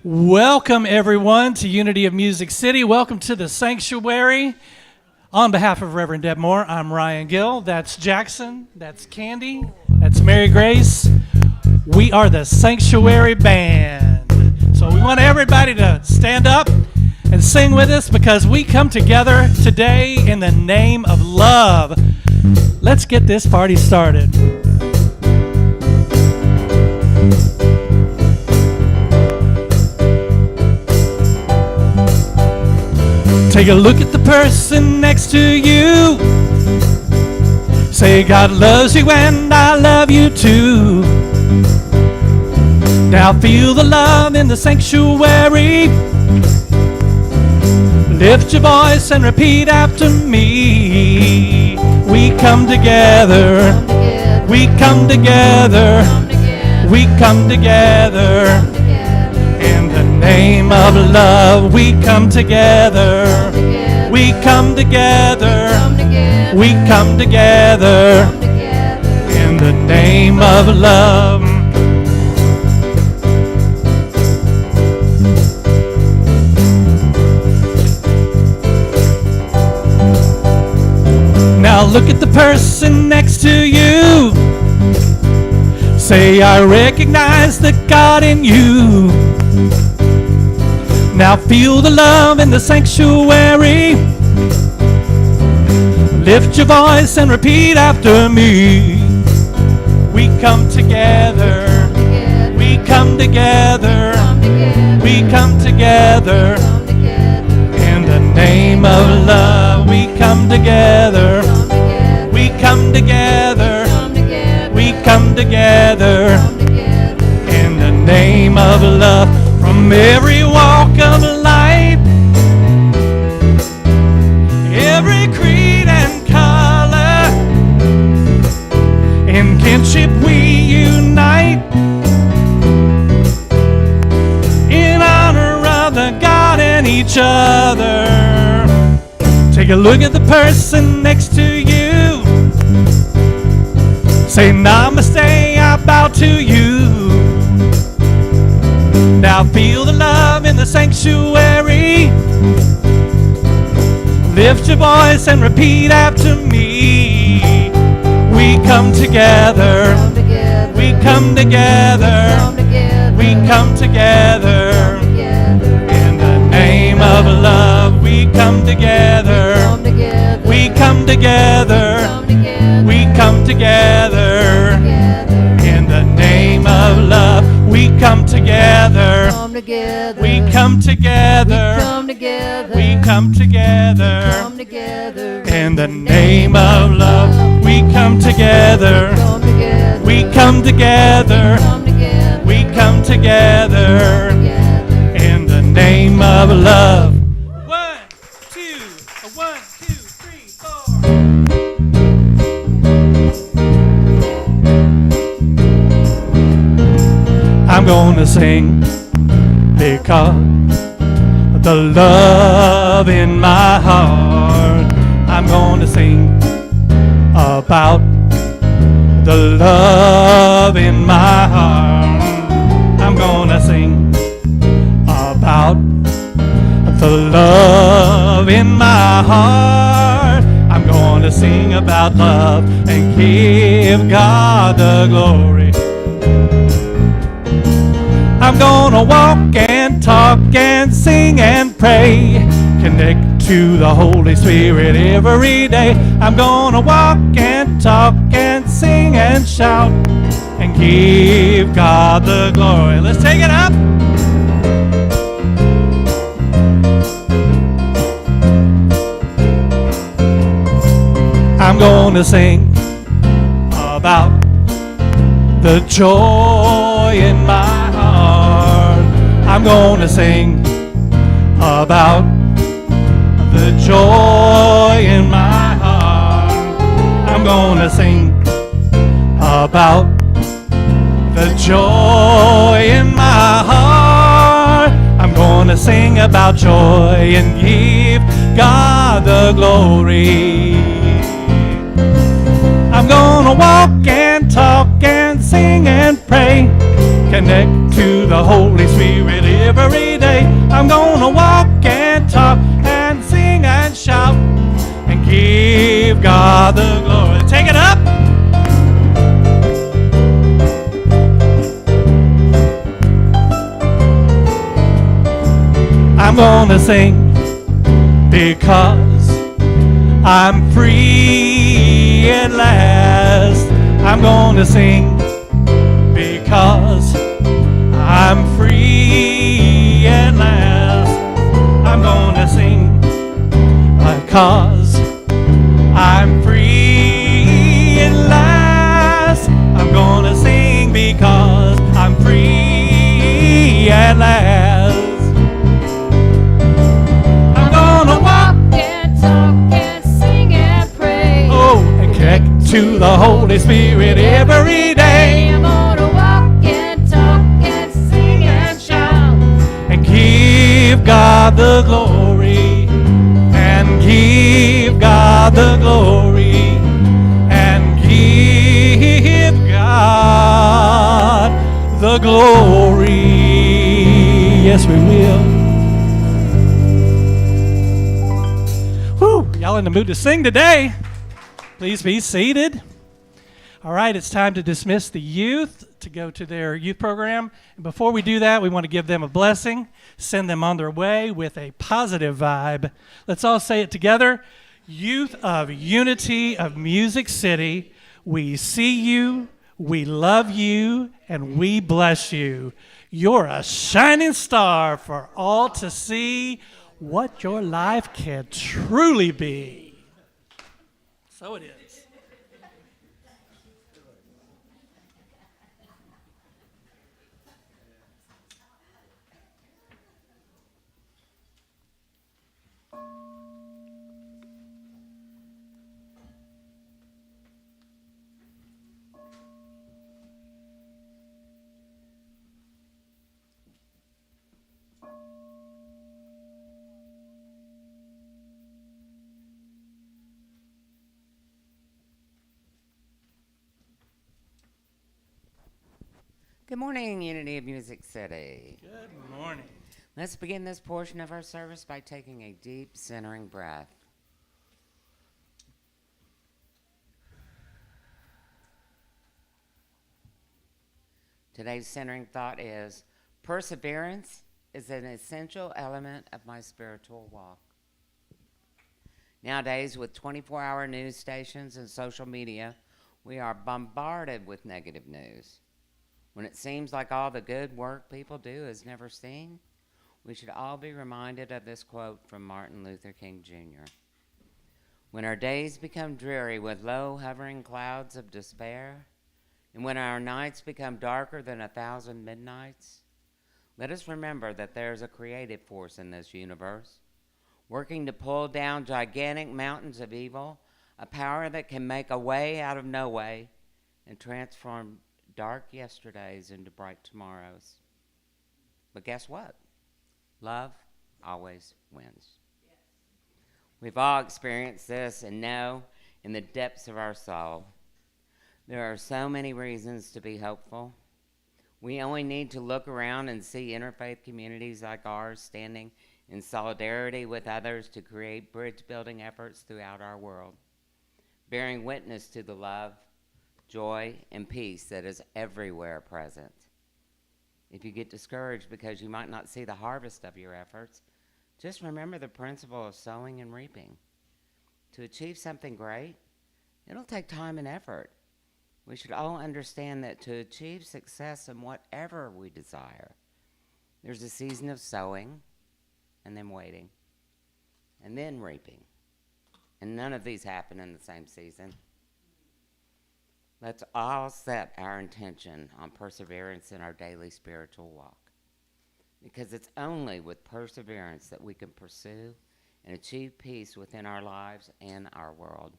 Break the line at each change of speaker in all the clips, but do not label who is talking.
Welcome, everyone, to Unity of Music City. Welcome to the sanctuary. On behalf of Reverend Deb Moore, I'm Ryan Gill. That's Jackson. That's Candy. That's Mary Grace. We are the Sanctuary Band. So we want everybody to stand up and sing with us because we come together today in the name of love. Let's get this party started. Take a look at the person next to you. Say, God loves you and I love you too. Now feel the love in the sanctuary. Lift your voice and repeat after me. We come together. We come together. We come together. In the name of love, we come together. We come together. We come together. In the name of love. Now look at the person next to you. Say, I recognize the God in you. Now feel the love in the sanctuary. Lift your voice and repeat after me. We come together. We come together. We come together. In the name of love, we come together. We come together. We come together. In the name of love. From every walk of life, every creed and color, in kinship we unite, in honor of the God and each other. Take a look at the person next to you. Say, namaste, I bow to you. Now feel the love in the sanctuary. Lift your voice and repeat after me. We come together. We come together. We come together. In the name of love, we come together. We come together. We come together. In the name of love. We come together. We come together. We come together. In the name of love. We come together. We come together. We come together. In the name of love. 1, 2, 1, 2, 3, 4. I'm gonna sing because the love in my heart. I'm gonna sing about the love in my heart. I'm gonna sing about the love in my heart. I'm gonna sing about love and give God the glory. I'm gonna walk and talk and sing and pray. Connect to the Holy Spirit every day. I'm gonna walk and talk and sing and shout and give God the glory. Let's take it up. I'm gonna sing about the joy in my heart. I'm gonna sing about the joy in my heart. I'm gonna sing about the joy in my heart. I'm gonna sing about joy and give God the glory. I'm gonna walk and talk and sing and pray, connect to the Holy Spirit every day. I'm gonna walk and talk and sing and shout and give God the glory. Take it up. I'm gonna sing because I'm free at last. I'm gonna sing because I'm free at last. I'm gonna sing because I'm free at last. I'm gonna sing because I'm free at last. I'm gonna walk
and talk and sing and pray.
Oh, and connect to the Holy Spirit every day.
I'm gonna walk and talk and sing and shout
And give God the glory. And give God the glory. And give God the glory. Yes, we will. Whew, y'all in the mood to sing today? Please be seated. All right, it's time to dismiss the youth to go to their youth program. And before we do that, we want to give them a blessing, send them on their way with a positive vibe. Let's all say it together. Youth of Unity of Music City, we see you, we love you, and we bless you. You're a shining star for all to see what your life can truly be. So it is.
Good morning, Unity of Music City.
Good morning.
Let's begin this portion of our service by taking a deep, centering breath. Today's centering thought is, perseverance is an essential element of my spiritual walk. Nowadays, with 24-hour news stations and social media, we are bombarded with negative news. When it seems like all the good work people do is never seen, we should all be reminded of this quote from Martin Luther King Jr. When our days become dreary with low hovering clouds of despair, and when our nights become darker than 1,000 midnights, let us remember that there is a creative force in this universe, working to pull down gigantic mountains of evil, a power that can make a way out of no way and transform dark yesterdays into bright tomorrows. But guess what? Love always wins. Yes. We've all experienced this and know in the depths of our soul, there are so many reasons to be hopeful. We only need to look around and see interfaith communities like ours standing in solidarity with others to create bridge-building efforts throughout our world, bearing witness to the love, joy, and peace that is everywhere present. If you get discouraged because you might not see the harvest of your efforts, just remember the principle of sowing and reaping. To achieve something great, it'll take time and effort. We should all understand that to achieve success in whatever we desire, there's a season of sowing, and then waiting, and then reaping. And none of these happen in the same season. Let's all set our intention on perseverance in our daily spiritual walk, because it's only with perseverance that we can pursue and achieve peace within our lives and our world.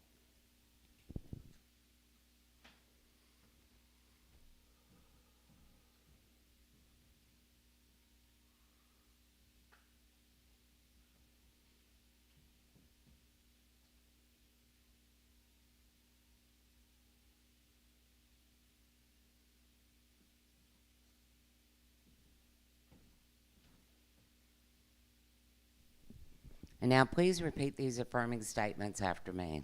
And now please repeat these affirming statements after me.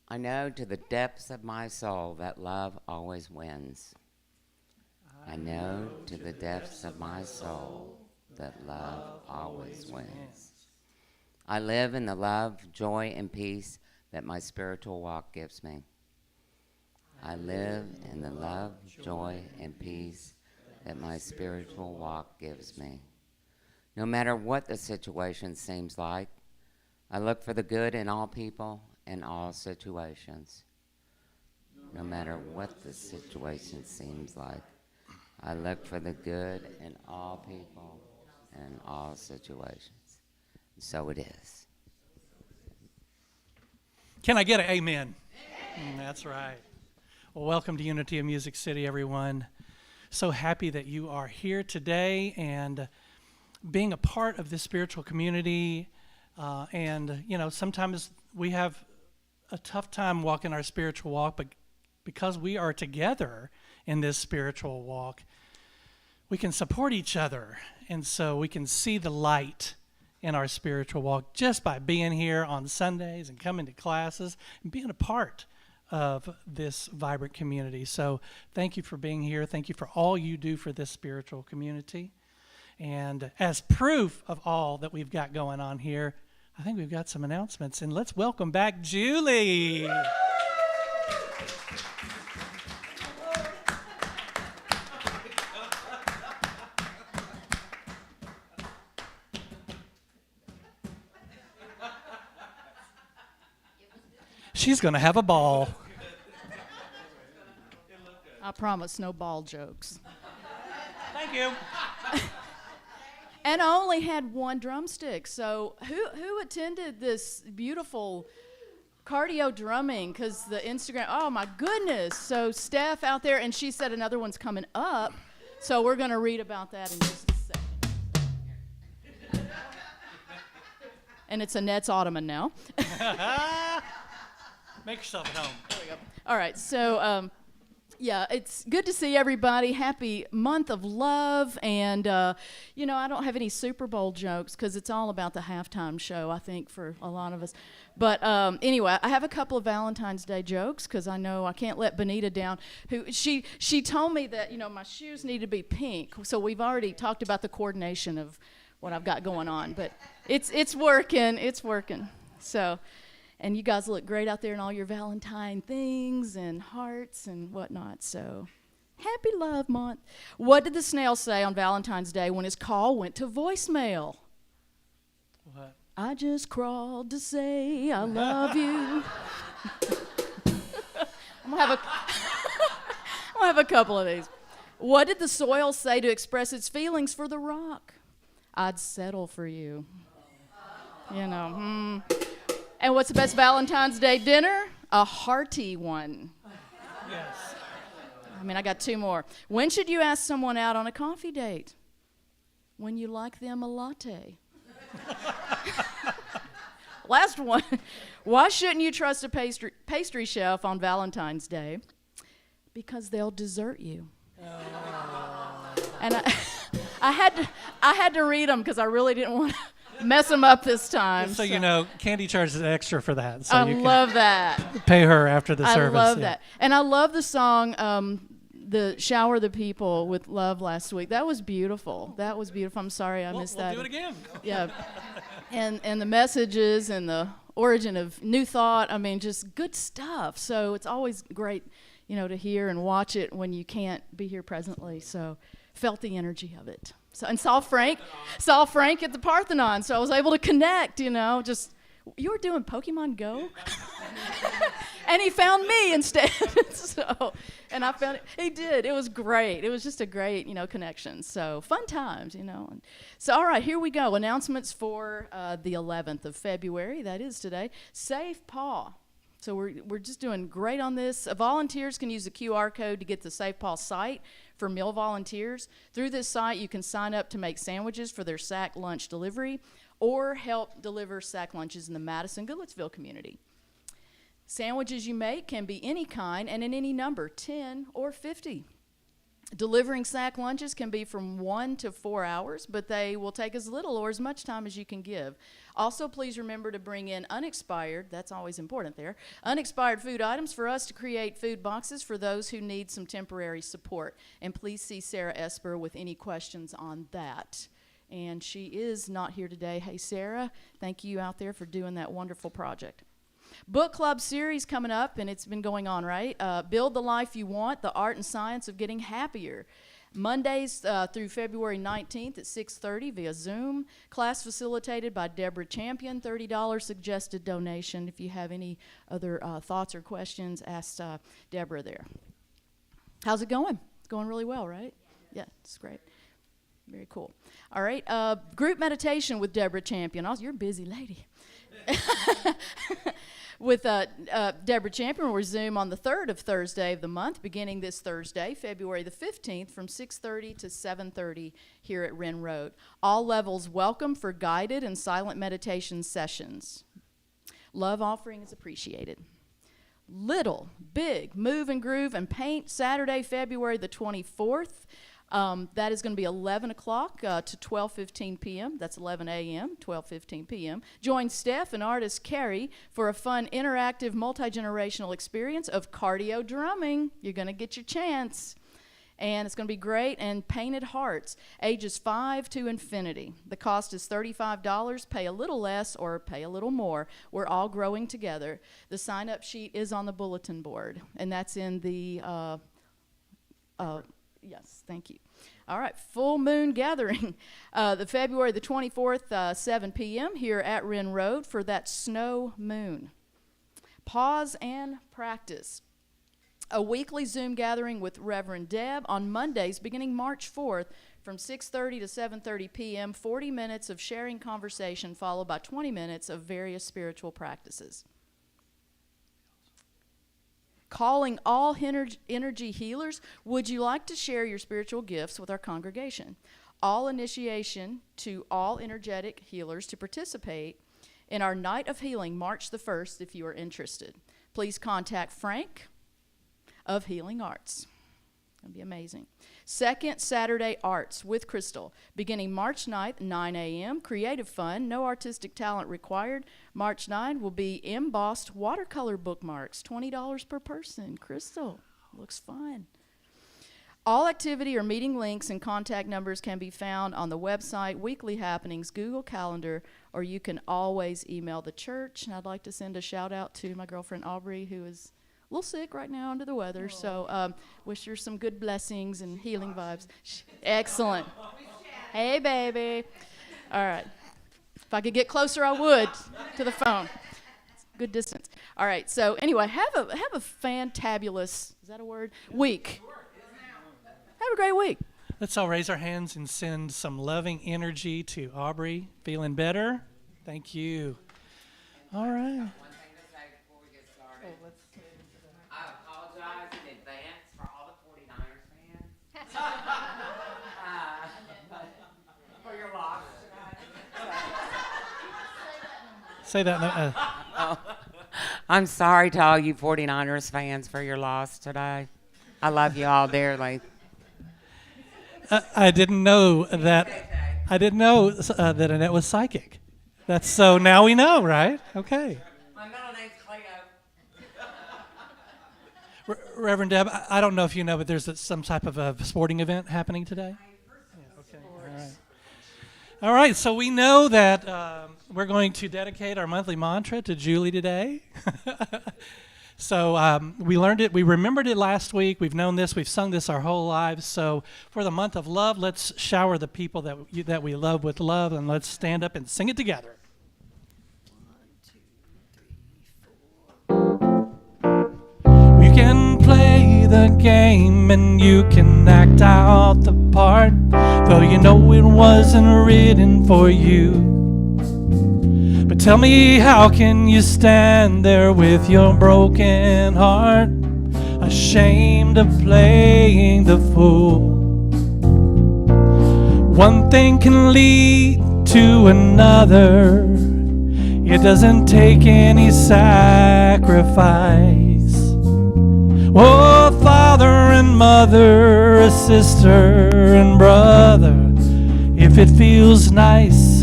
I know to the depths of my soul that love always wins. I know to the depths of my soul that love always wins. I live in the love, joy, and peace that my spiritual walk gives me. I live in the love, joy, and peace that my spiritual walk gives me. No matter what the situation seems like, I look for the good in all people and all situations. No matter what the situation seems like, I look for the good in all people and all situations. So it is.
Can I get an amen? That's right. Well, welcome to Unity of Music City, everyone. So happy that you are here today and being a part of this spiritual community. And, you know, sometimes we have a tough time walking our spiritual walk, but because we are together in this spiritual walk, we can support each other. And so we can see the light in our spiritual walk just by being here on Sundays and coming to classes and being a part of this vibrant community. So thank you for being here. Thank you for all you do for this spiritual community. And as proof of all that we've got going on here, I think we've got some announcements. And let's welcome back Julie. She's going to have a ball.
I promise no ball jokes.
Thank you.
And I only had one drumstick. So who attended this beautiful cardio drumming? Because the Instagram, oh my goodness. So Steph out there, and she said another one's coming up. So we're going to read about that in just a second. And it's Annette's ottoman now.
Make yourself at home.
There we go. All right, so yeah, it's good to see everybody. Happy month of love, and you know, I don't have any Super Bowl jokes because it's all about the halftime show, I think, for a lot of us. But anyway, I have a couple of Valentine's Day jokes because I know I can't let Benita down. Who she told me that, you know, my shoes need to be pink, so we've already talked about the coordination of what I've got going on, but it's working. It's working. So. And you guys look great out there in all your Valentine things and hearts and whatnot. So, happy Love Month. What did the snail say on Valentine's Day when his call went to voicemail?
What?
I just crawled to say I love you. I'm gonna have a couple of these. What did the soil say to express its feelings for the rock? I'd settle for you. You know. And what's the best Valentine's Day dinner? A hearty one.
Yes.
I mean, I got two more. When should you ask someone out on a coffee date? When you like them a latte. Last one. Why shouldn't you trust a pastry chef on Valentine's Day? Because they'll desert you. Oh. And I had to read them because I really didn't want to mess them up this time.
So you know, Candy charges extra for that. So
I love that.
Pay her after the service.
I love that. And I love the song, the Shower the People with Love last week. That was beautiful. That was beautiful. I'm sorry I missed that.
We'll do it again.
Yeah. And the messages and the origin of New Thought, I mean, just good stuff. So it's always great, you know, to hear and watch it when you can't be here presently. So felt the energy of it. So, and saw Frank at the Parthenon, so I was able to connect, you know, just, you were doing Pokemon Go? And he found me instead, so, and I found it, he did, it was great, it was just a great, you know, connection, so fun times, you know. So, all right, here we go, announcements for the 11th of February, that is today, Safe Paw. So we're just doing great on this. Volunteers can use the QR code to get the Safe Paw site for meal volunteers. Through this site, you can sign up to make sandwiches for their sack lunch delivery or help deliver sack lunches in the Madison-Goodlettsville community. Sandwiches you make can be any kind and in any number, 10 or 50. Delivering snack lunches can be from 1 to 4 hours, but they will take as little or as much time as you can give. Also, please remember to bring in unexpired, that's always important there, unexpired food items for us to create food boxes for those who need some temporary support. And please see Sarah Esper with any questions on that. And she is not here today. Hey, Sarah, thank you out there for doing that wonderful project. Book club series coming up, and it's been going on, right? Build the Life You Want, the Art and Science of Getting Happier. Mondays through February 19th at 6:30 via Zoom. Class facilitated by Deborah Champion, $30 suggested donation. If you have any other thoughts or questions, ask Deborah there. How's it going? It's going really well, right? Yeah, it's great. Very cool. All right, group meditation with Deborah Champion. You're a busy lady. With Deborah Champion, we're Zoom on the 3rd of Thursday of the month, beginning this Thursday, February the 15th, from 6:30 to 7:30 here at Wren Road. All levels welcome for guided and silent meditation sessions. Love offering is appreciated. Little, big, move and groove and paint, Saturday, February the 24th. That is going to be 11 o'clock to 12:15 p.m. That's 11 a.m., 12:15 p.m. Join Steph and artist Carrie for a fun, interactive, multi-generational experience of cardio drumming. You're going to get your chance. And it's going to be great. And painted hearts, ages 5 to infinity. The cost is $35. Pay a little less or pay a little more. We're all growing together. The sign-up sheet is on the bulletin board, and that's in the... Yes, thank you. All right, full moon gathering. The February the 24th, 7 p.m. here at Wren Road for that snow moon. Pause and practice. A weekly Zoom gathering with Reverend Deb on Mondays beginning March 4th from 6:30 to 7:30 p.m. 40 minutes of sharing conversation followed by 20 minutes of various spiritual practices. Calling all energy healers, would you like to share your spiritual gifts with our congregation? All initiation to all energetic healers to participate in our Night of Healing, March the 1st, if you are interested. Please contact Frank of Healing Arts. That'd be amazing. Second Saturday Arts with Crystal, beginning March 9th, 9 a.m. Creative fun, no artistic talent required. March 9 will be embossed watercolor bookmarks, $20 per person. Crystal, looks fun. All activity or meeting links and contact numbers can be found on the website, Weekly Happenings, Google Calendar, or you can always email the church. And I'd like to send a shout out to my girlfriend Aubrey, who is a little sick right now under the weather, so wish her some good blessings and healing vibes. Excellent. Hey, baby. All right. If I could get closer, I would to the phone. Good distance. All right. So anyway, have a fantabulous, is that a word? Week. Have a great week.
Let's all raise our hands and send some loving energy to Aubrey. Feeling better? Thank you. All right.
In advance for all the 49ers fans for your loss tonight.
Say that.
I'm sorry to all you 49ers fans for your loss today. I love you all dearly.
I didn't know that. I didn't know that Annette was psychic. That's so now we know, right? Okay.
My middle name's Cleo.
Reverend Deb, I don't know if you know, but there's some type of a sporting event happening today. Yeah, okay. All right. All right. So we know that we're going to dedicate our monthly mantra to Julie today. So we learned it. We remembered it last week. We've known this. We've sung this our whole lives. So for the month of love, let's shower the people that we love with love, and let's stand up and sing it together. 1, 2, 3, 4. You can play the game and you can act out the part, though you know it wasn't written for you. But tell me, how can you stand there with your broken heart, ashamed of playing the fool? One thing can lead to another. It doesn't take any sacrifice. Oh, Father and mother, a sister, and brother. If it feels nice,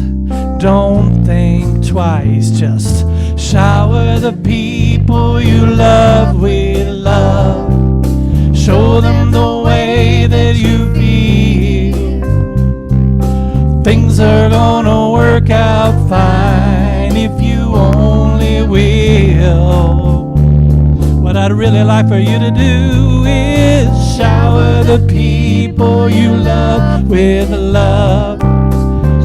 don't think twice. Just shower the people you love with love. Show them the way that you feel. Things are gonna work out fine if you only will. What I'd really like for you to do is shower the people you love with love.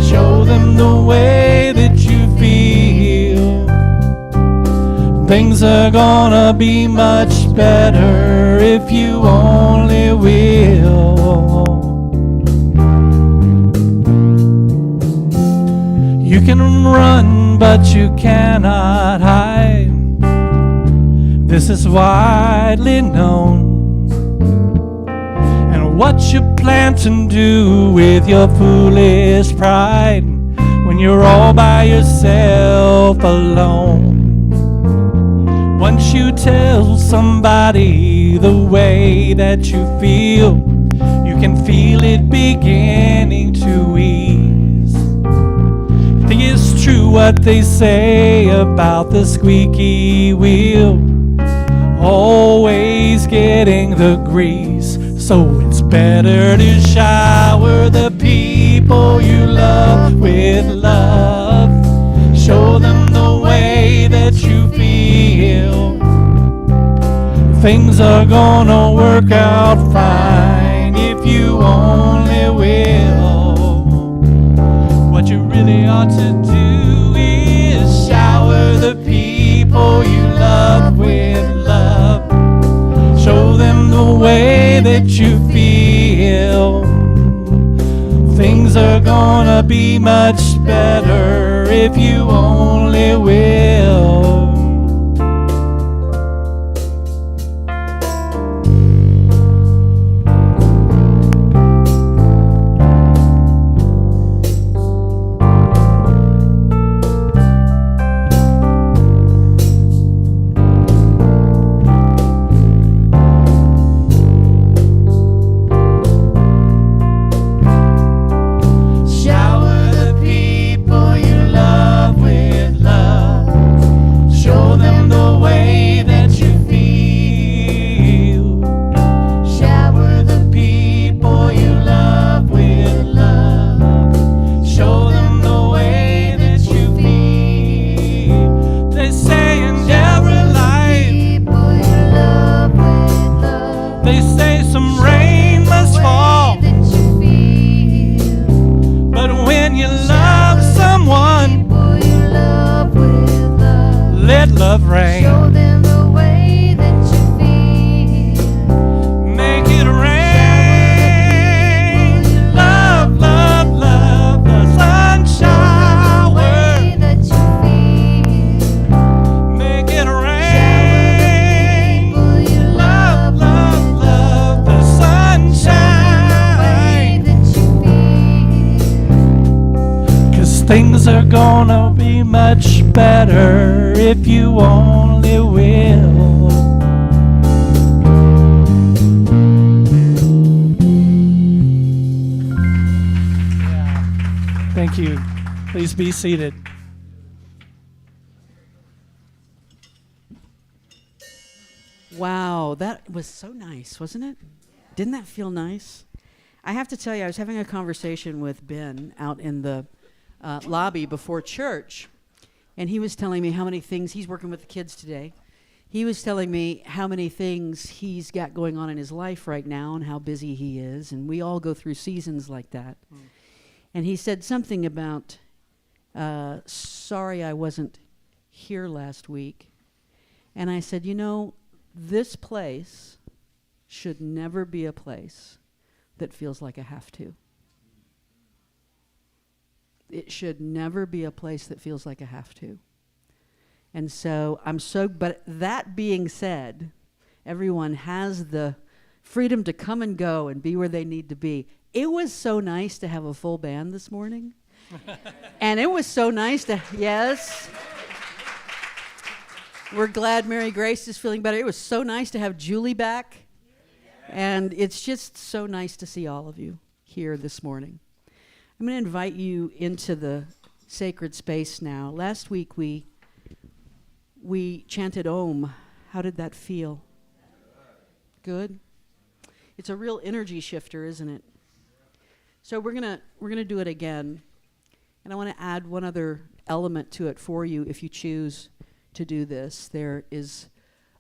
Show them the way that you feel. Things are gonna be much better if you only will. You can run, but you cannot hide. This is widely known. And what you plan to do with your foolish pride when you're all by yourself alone? Once you tell somebody the way that you feel, you can feel it beginning to ease. I think it's true what they say about the squeaky wheel, always getting the grease. So it's better to shower the people you love with love. Show them the way that you feel. Things are gonna work out fine if you only will. What you really ought to do is shower the people you love with love. Show them the way that you feel. Things are gonna be much better if you only will. Love rain.
Show them the way that you feel.
Make it rain. Love, love, love, the sun shower.
That you feel.
Make it rain. Love, love, love, the sunshine.
That you feel.
'Cause things are gonna be much better if you only will. Thank you. Please be seated.
Wow, that was so nice, wasn't it? Didn't that feel nice? I have to tell you, I was having a conversation with Ben out in the lobby before church, and he was telling me how many things he's working with the kids today. He was telling me how many things he's got going on in his life right now and how busy he is, and we all go through seasons like that. And he said something about, sorry I wasn't here last week. And I said, you know, this place should never be a place that feels like a have to. It should never be a place that feels like a have to. And so but that being said, everyone has the freedom to come and go and be where they need to be. It was so nice to have a full band this morning. And it was so nice to, yes. We're glad Mary Grace is feeling better. It was so nice to have Julie back. And it's just so nice to see all of you here this morning. I'm going to invite you into the sacred space now. Last week we chanted Om. How did that feel? Good? It's a real energy shifter, isn't it? So we're gonna do it again. And I want to add one other element to it for you if you choose to do this. There is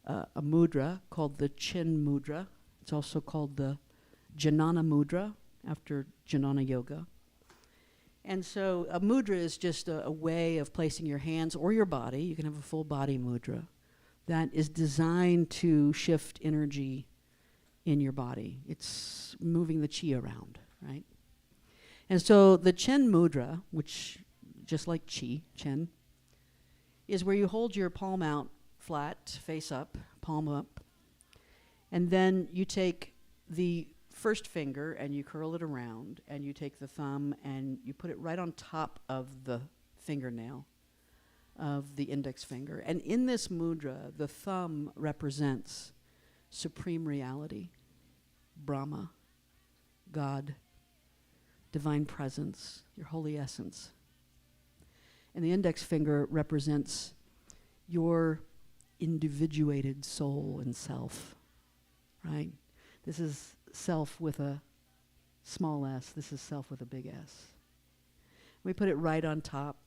a mudra called the Chin mudra. It's also called the Jnana mudra, after Jnana yoga. And so a mudra is just a way of placing your hands or your body. You can have a full body mudra that is designed to shift energy in your body. It's moving the chi around, right? And so the Chen mudra, which just like chi, Chen, is where you hold your palm out flat, face up, palm up, and then you take the first finger and you curl it around, and you take the thumb and you put it right on top of the fingernail of the index finger. And in this mudra, the thumb represents supreme reality, Brahma, God, divine presence, your holy essence. And the index finger represents your individuated soul and self, right? This is self with a small s. This is self with a big S. We put it right on top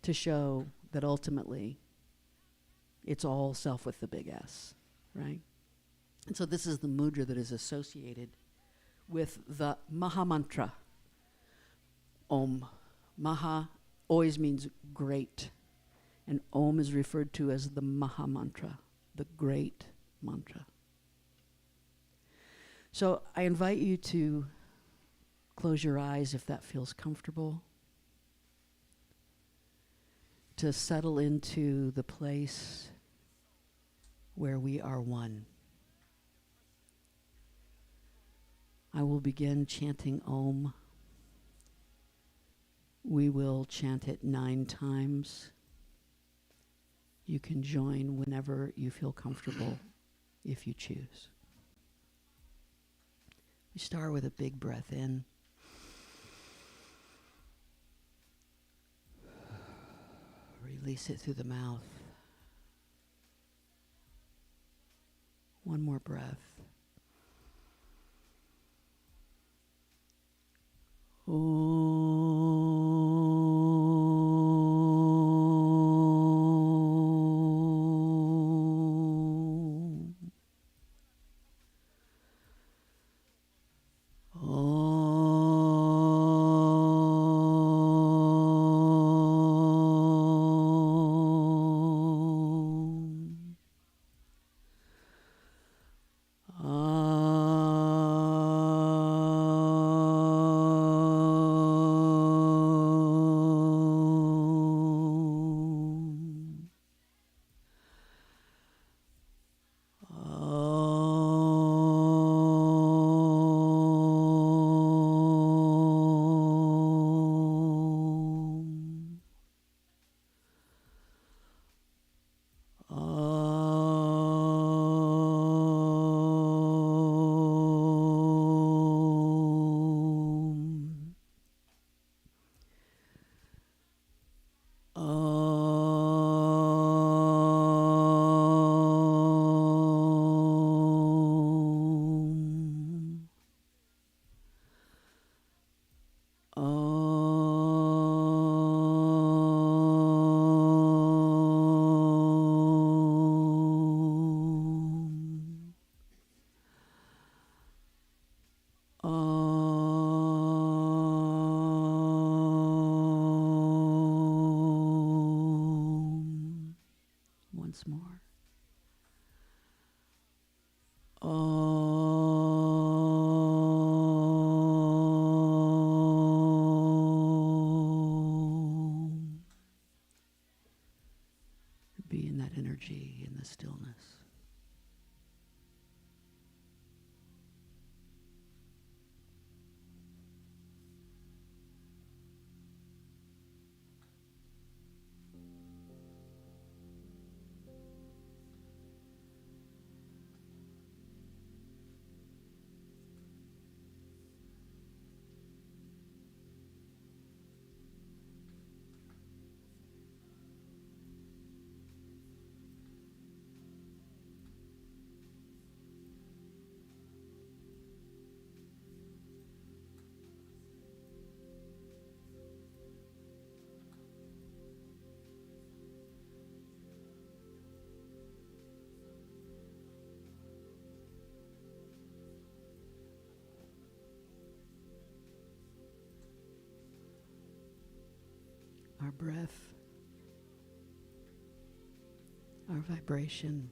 to show that ultimately it's all self with the big S, right? And so this is the mudra that is associated with the Maha Mantra. Om. Maha always means great. And Om is referred to as the Maha Mantra, the great mantra. So I invite you to close your eyes if that feels comfortable, to settle into the place where we are one. I will begin chanting Om. We will chant it 9 times. You can join whenever you feel comfortable, if you choose. We start with a big breath in. Release it through the mouth. One more breath. Once more. Be in that energy, in the stillness. breath, our vibration,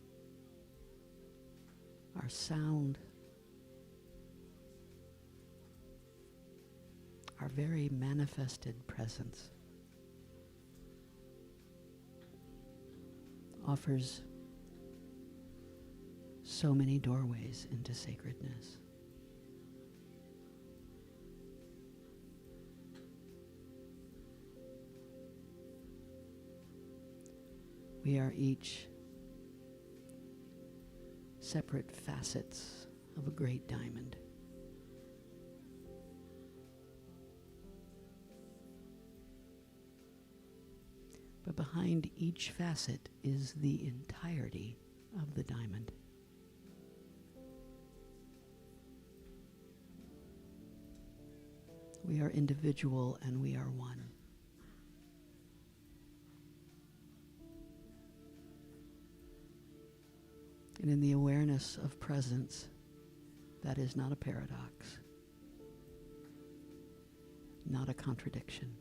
our sound, our very manifested presence offers so many doorways into sacredness. We are each separate facets of a great diamond. But behind each facet is the entirety of the diamond. We are individual and we are one. And in the awareness of presence, that is not a paradox, not a contradiction.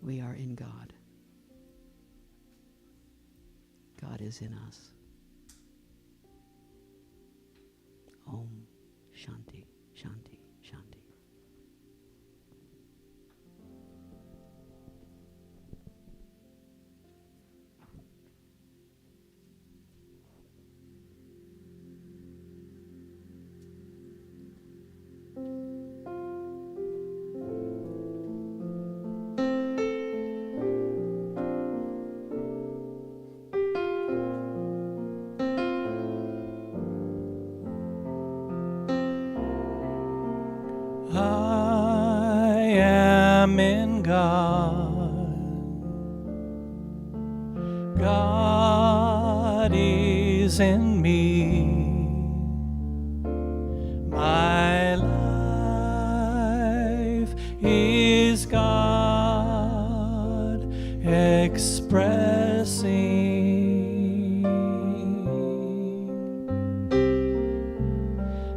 We are in God. God is in us. Om Shanti, Shanti, Shanti.
I am in God. God is in me. My life is God expressing.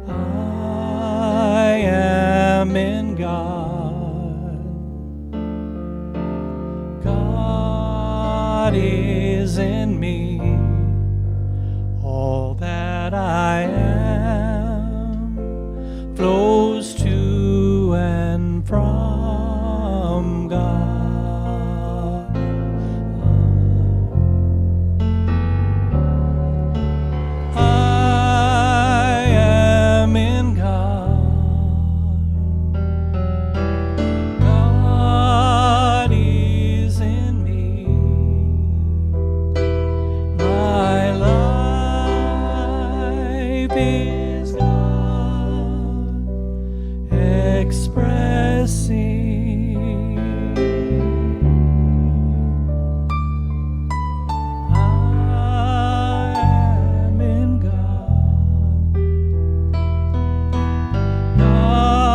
I am in God. God is in me. All that I am flows to and from God. I am in God. God is in me. My life is God expressing. I am in God.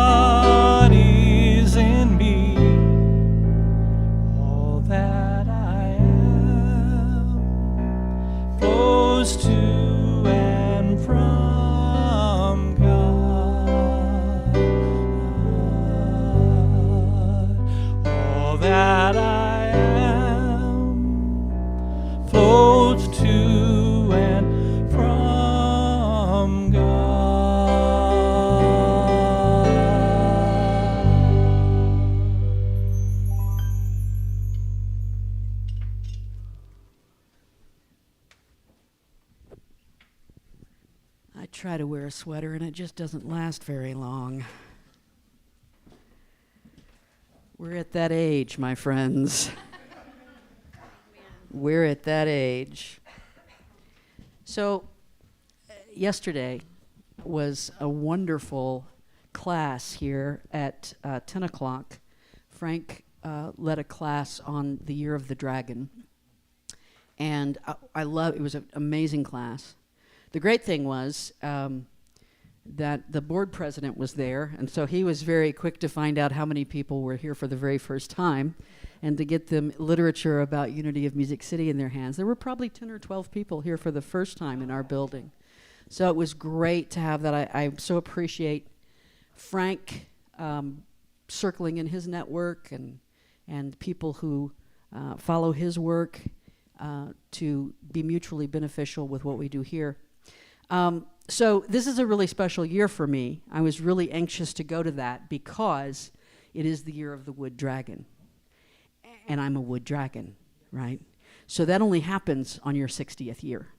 God is in me. All that I am flows to and from God. All that I am flows to and from God.
I try to wear a sweater and it just doesn't last very long. We're at that age, my friends. We're at that age. So, yesterday was a wonderful class here at 10 o'clock. Frank led a class on the Year of the Dragon. And I love it was an amazing class. The great thing was that the board president was there, and so he was very quick to find out how many people were here for the very first time and to get them literature about Unity of Music City in their hands. There were probably 10 or 12 people here for the first time in our building. So it was great to have that. I so appreciate Frank circling in his network and people who follow his work to be mutually beneficial with what we do here. So this is a really special year for me. I was really anxious to go to that because it is the year of the wood dragon. And I'm a wood dragon, right? So that only happens on your 60th year.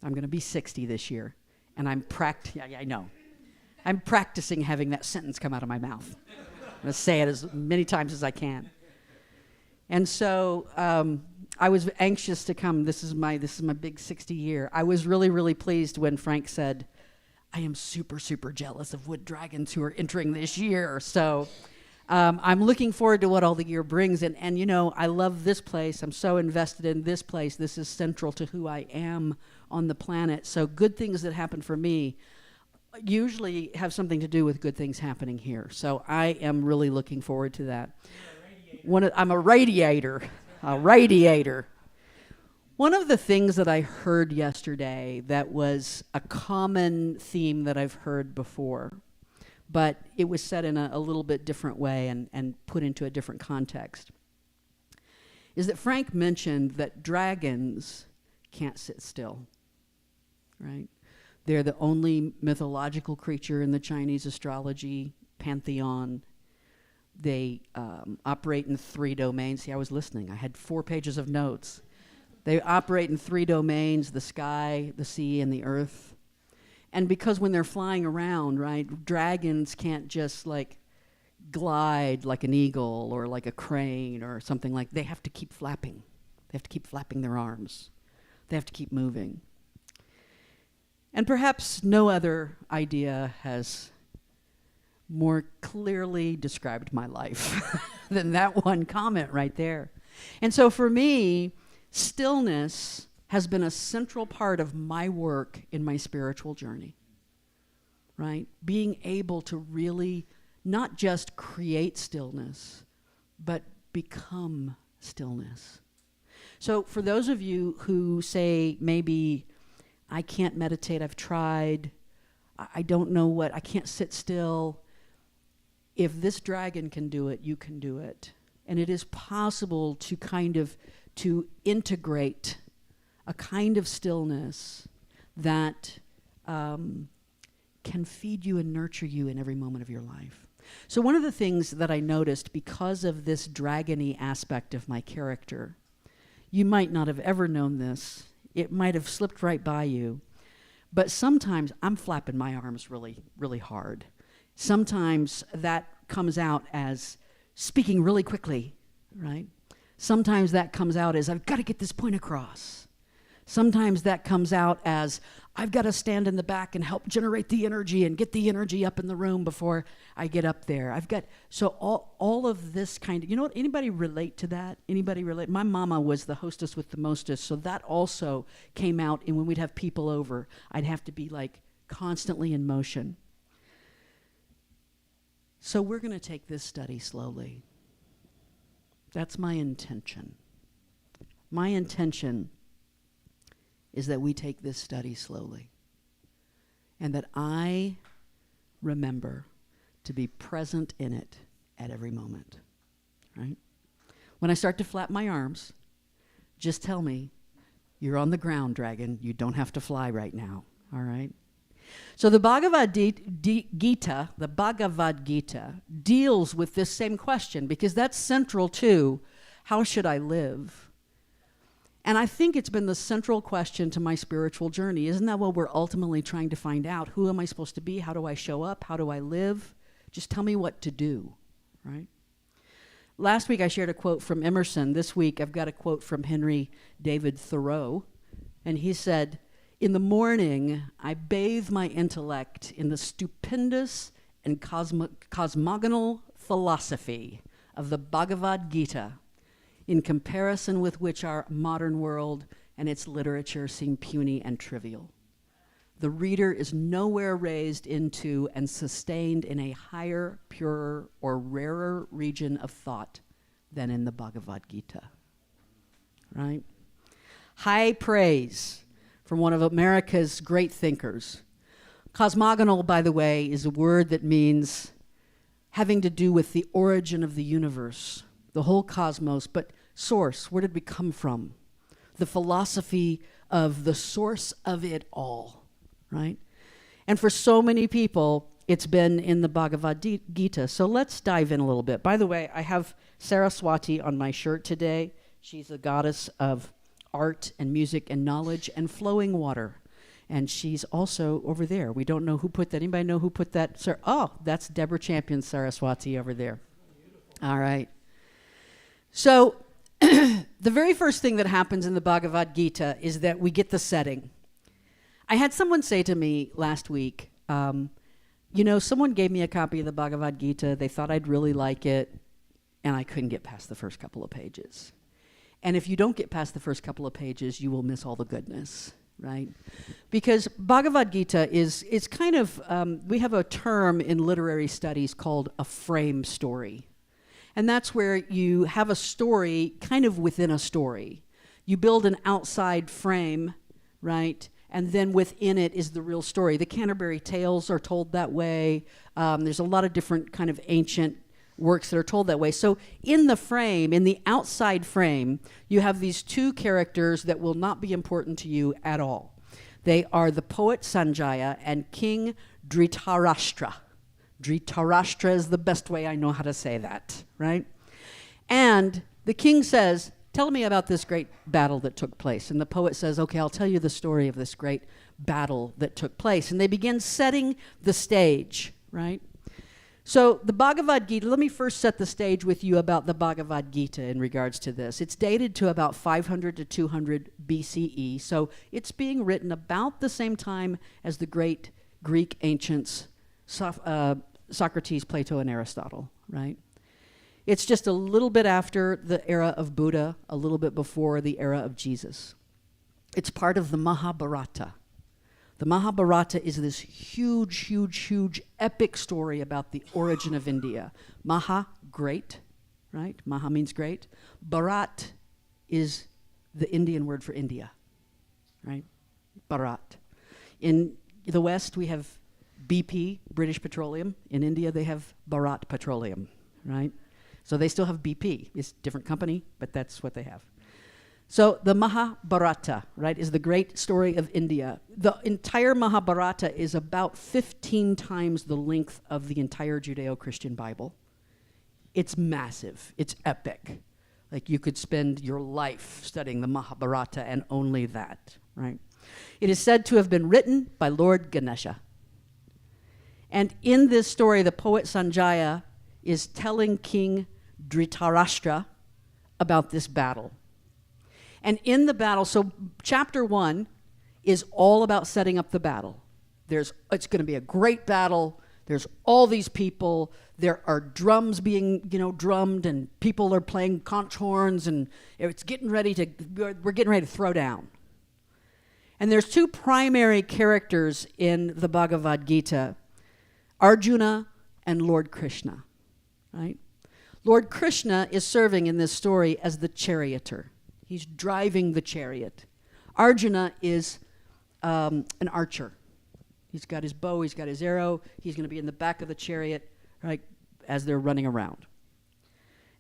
I'm going to be 60 this year, and I'm I know. I'm practicing having that sentence come out of my mouth. I'm going to say it as many times as I can. And so I was anxious to come. This is my big 60 year. I was really, really pleased when Frank said, I am super, super jealous of wood dragons who are entering this year. So I'm looking forward to what all the year brings. And you know, I love this place. I'm so invested in this place. This is central to who I am on the planet. So good things that happen for me usually have something to do with good things happening here. So I am really looking forward to that. I'm a radiator. A radiator. One of the things that I heard yesterday that was a common theme that I've heard before, but it was said in a little bit different way and put into a different context, is that Frank mentioned that dragons can't sit still, right? They're the only mythological creature in the Chinese astrology pantheon. They operate in 3 domains. See, I was listening. I had 4 pages of notes. They operate in 3 domains: the sky, the sea, and the earth. And because when they're flying around, right, dragons can't just like glide like an eagle or like a crane or something like. They have to keep flapping. They have to keep flapping their arms. They have to keep moving. And perhaps no other idea has more clearly described my life than that one comment right there. And so for me, stillness has been a central part of my work in my spiritual journey, right? Being able to really not just create stillness, but become stillness. So for those of you who say, maybe I can't meditate, I've tried, I don't know what, I can't sit still. If this dragon can do it, you can do it. And it is possible to integrate a kind of stillness that can feed you and nurture you in every moment of your life. So one of the things that I noticed because of this dragony aspect of my character, you might not have ever known this, it might have slipped right by you, but sometimes I'm flapping my arms really, really hard. Sometimes that comes out as speaking really quickly, right? Sometimes that comes out as I've got to get this point across. Sometimes that comes out as I've got to stand in the back and help generate the energy and get the energy up in the room before I get up there. So all of this kind of, you know what, anybody relate to that? Anybody relate? My mama was the hostess with the mostest, so that also came out, and when we'd have people over, I'd have to be like constantly in motion. So we're going to take this study slowly. That's my intention. My intention is that we take this study slowly and that I remember to be present in it at every moment, right? When I start to flap my arms, just tell me, you're on the ground, dragon. You don't have to fly right now, all right? So the Bhagavad Gita deals with this same question because that's central to how should I live? And I think it's been the central question to my spiritual journey. Isn't that what we're ultimately trying to find out? Who am I supposed to be? How do I show up? How do I live? Just tell me what to do, right? Last week I shared a quote from Emerson. This week I've got a quote from Henry David Thoreau. And he said, "In the morning, I bathe my intellect in the stupendous and cosmogonal philosophy of the Bhagavad Gita, in comparison with which our modern world and its literature seem puny and trivial. The reader is nowhere raised into and sustained in a higher, purer, or rarer region of thought than in the Bhagavad Gita." Right? High praise from one of America's great thinkers. Cosmogonal, by the way, is a word that means having to do with the origin of the universe, the whole cosmos, but source, where did we come from? The philosophy of the source of it all, right? And for so many people, it's been in the Bhagavad Gita. So let's dive in a little bit. By the way, I have Saraswati on my shirt today. She's the goddess of art and music and knowledge and flowing water. And she's also over there. We don't know who put that. Anybody know who put that? Sir? Oh, that's Deborah Champion Saraswati over there. All right. So the very first thing that happens in the Bhagavad Gita is that we get the setting. I had someone say to me last week, someone gave me a copy of the Bhagavad Gita. They thought I'd really like it, and I couldn't get past the first couple of pages. And if you don't get past the first couple of pages, you will miss all the goodness, right? Because Bhagavad Gita is kind of, we have a term in literary studies called a frame story. And that's where you have a story kind of within a story. You build an outside frame, right? And then within it is the real story. The Canterbury Tales are told that way. There's a lot of different kind of ancient works that are told that way. So in the frame, in the outside frame, you have these two characters that will not be important to you at all. They are the poet Sanjaya and King Dhritarashtra. Dhritarashtra is the best way I know how to say that, right? And the king says, tell me about this great battle that took place. And the poet says, okay, I'll tell you the story of this great battle that took place. And they begin setting the stage, right? So the Bhagavad Gita, let me first set the stage with you about the Bhagavad Gita in regards to this. It's dated to about 500 to 200 BCE, so it's being written about the same time as the great Greek ancients, Socrates, Plato, and Aristotle, right? It's just a little bit after the era of Buddha, a little bit before the era of Jesus. It's part of the Mahabharata. The Mahabharata is this huge, huge, huge epic story about the origin of India. Maha, great, right? Maha means great. Bharat is the Indian word for India, right? Bharat. In the West, we have BP, British Petroleum. In India, they have Bharat Petroleum, right? So they still have BP. It's a different company, but that's what they have. So the Mahabharata, right, is the great story of India. The entire Mahabharata is about 15 times the length of the entire Judeo-Christian Bible. It's massive. It's epic. Like you could spend your life studying the Mahabharata and only that, right? It is said to have been written by Lord Ganesha. And in this story, the poet Sanjaya is telling King Dhritarashtra about this battle. And in the battle, so chapter 1 is all about setting up the battle. It's going to be a great battle. There's all these people. There are drums being, drummed, and people are playing conch horns, and we're getting ready to throw down. And there's two primary characters in the Bhagavad Gita, Arjuna and Lord Krishna, right? Lord Krishna is serving in this story as the charioteer. He's driving the chariot. Arjuna is an archer. He's got his bow, he's got his arrow. He's going to be in the back of the chariot, right, as they're running around.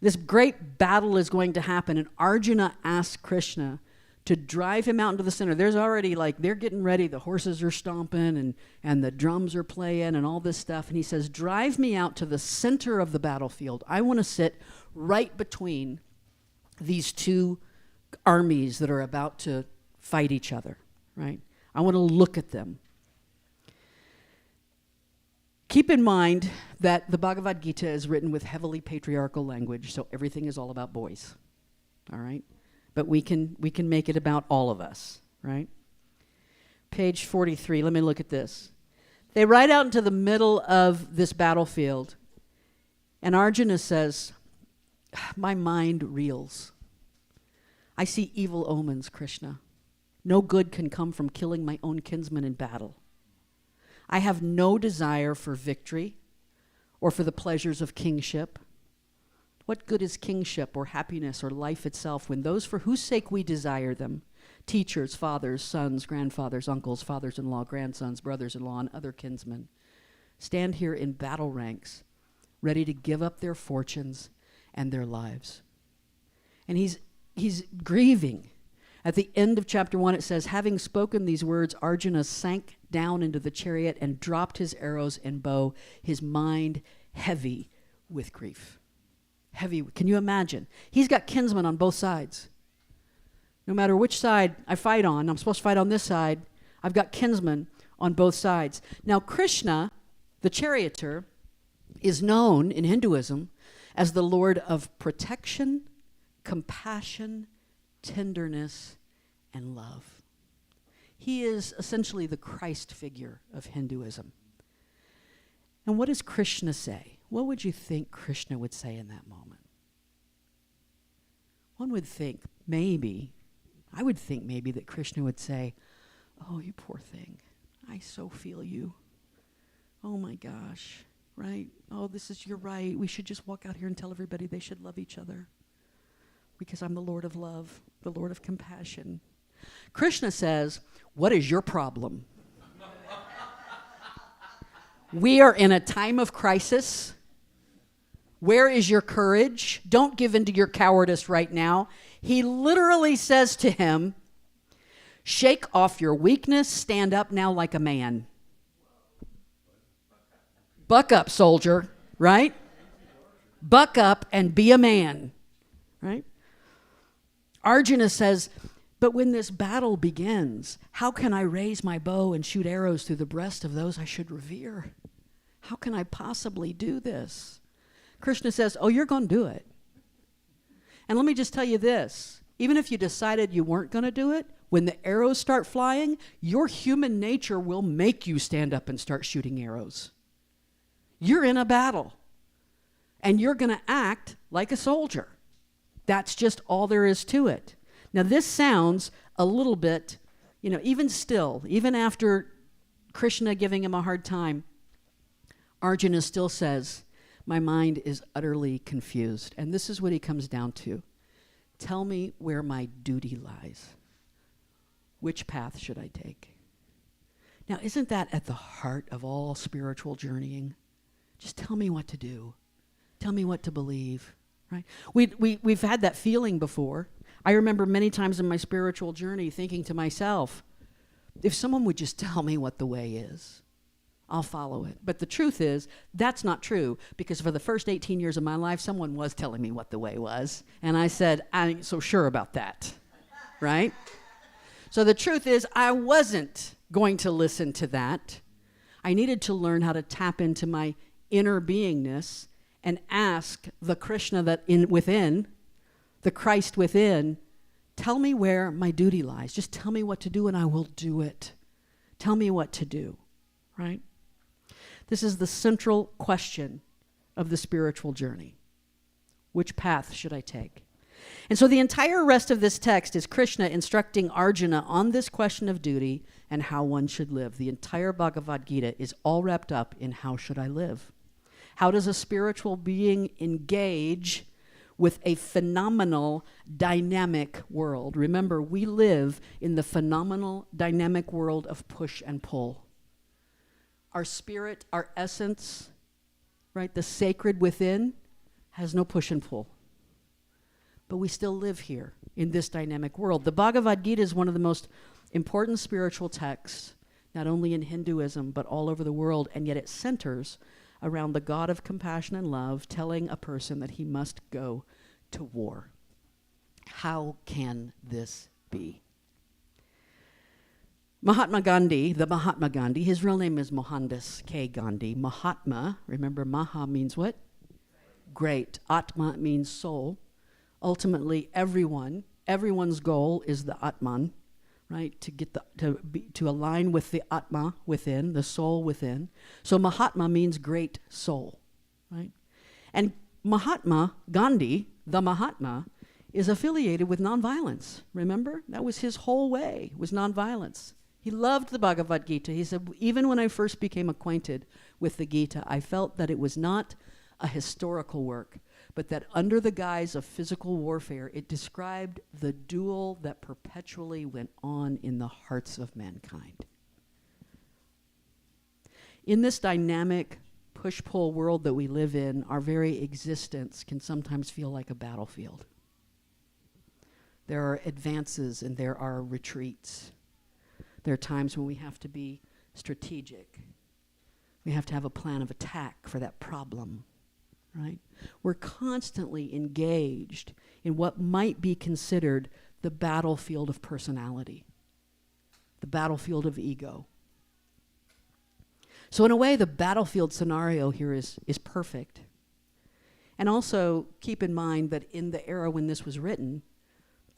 This great battle is going to happen, and Arjuna asks Krishna to drive him out into the center. There's already, they're getting ready. The horses are stomping, and the drums are playing, and all this stuff. And he says, drive me out to the center of the battlefield. I want to sit right between these two armies that are about to fight each other, right? I want to look at them. Keep in mind that the Bhagavad Gita is written with heavily patriarchal language, so everything is all about boys, all right? But we can make it about all of us, right? Page 43, let me look at this. They ride out into the middle of this battlefield, and Arjuna says, my mind reels. I see evil omens, Krishna. No good can come from killing my own kinsman in battle. I have no desire for victory or for the pleasures of kingship. What good is kingship or happiness or life itself when those for whose sake we desire them, teachers, fathers, sons, grandfathers, uncles, fathers-in-law, grandsons, brothers-in-law, and other kinsmen, stand here in battle ranks ready to give up their fortunes and their lives. And he's grieving. At the end of chapter 1, it says, having spoken these words, Arjuna sank down into the chariot and dropped his arrows and bow, his mind heavy with grief. Heavy. Can you imagine? He's got kinsmen on both sides. No matter which side I fight on, I'm supposed to fight on this side, I've got kinsmen on both sides. Now, Krishna, the charioteer, is known in Hinduism as the Lord of protection, compassion, tenderness, and love. He is essentially the Christ figure of Hinduism. And what does Krishna say? What would you think Krishna would say in that moment? One would think I would think maybe that Krishna would say, oh, you poor thing. I so feel you. Oh my gosh, right? Oh, you're right. We should just walk out here and tell everybody they should love each other. Because I'm the Lord of love, the Lord of compassion. Krishna says, what is your problem? We are in a time of crisis. Where is your courage? Don't give in to your cowardice right now. He literally says to him, shake off your weakness, stand up now like a man. Buck up, soldier, right? Buck up and be a man, right? Arjuna says, but when this battle begins, how can I raise my bow and shoot arrows through the breast of those I should revere? How can I possibly do this? Krishna says, oh, you're going to do it. And let me just tell you this. Even if you decided you weren't going to do it, when the arrows start flying, your human nature will make you stand up and start shooting arrows. You're in a battle. And you're going to act like a soldier. That's just all there is to it. Now, this sounds a little bit, even after Krishna giving him a hard time, Arjuna still says, my mind is utterly confused. And this is what he comes down to. Tell me where my duty lies. Which path should I take? Now, isn't that at the heart of all spiritual journeying? Just tell me what to do. Tell me what to believe, right? We've had that feeling before. I remember many times in my spiritual journey thinking to myself, if someone would just tell me what the way is, I'll follow it. But the truth is, that's not true, because for the first 18 years of my life, someone was telling me what the way was. And I said, I ain't so sure about that, right? So the truth is, I wasn't going to listen to that. I needed to learn how to tap into my inner beingness and ask the Krishna within, the Christ within, tell me where my duty lies. Just tell me what to do and I will do it. Tell me what to do, right? This is the central question of the spiritual journey. Which path should I take? And so the entire rest of this text is Krishna instructing Arjuna on this question of duty and how one should live. The entire Bhagavad Gita is all wrapped up in how should I live? How does a spiritual being engage with a phenomenal, dynamic world? Remember, we live in the phenomenal, dynamic world of push and pull. Our spirit, our essence, right, the sacred within, has no push and pull. But we still live here in this dynamic world. The Bhagavad Gita is one of the most important spiritual texts, not only in Hinduism, but all over the world, and yet it centers around the God of compassion and love telling a person that he must go to war. How can this be? Mahatma Gandhi, his real name is Mohandas K. Gandhi. Mahatma, remember Maha means what? Great. Atma means soul. Ultimately, everyone's goal is the Atman, right? To align with the Atma within, the soul within. So Mahatma means great soul, right? And Mahatma Gandhi, the Mahatma, is affiliated with nonviolence. Remember? That was his whole way, was nonviolence. He loved the Bhagavad Gita. He said, even when I first became acquainted with the Gita, I felt that it was not a historical work, but that under the guise of physical warfare, it described the duel that perpetually went on in the hearts of mankind. In this dynamic push-pull world that we live in, our very existence can sometimes feel like a battlefield. There are advances and there are retreats. There are times when we have to be strategic. We have to have a plan of attack for that problem, right? We're constantly engaged in what might be considered the battlefield of personality, the battlefield of ego. So in a way, the battlefield scenario here is perfect. And also keep in mind that in the era when this was written,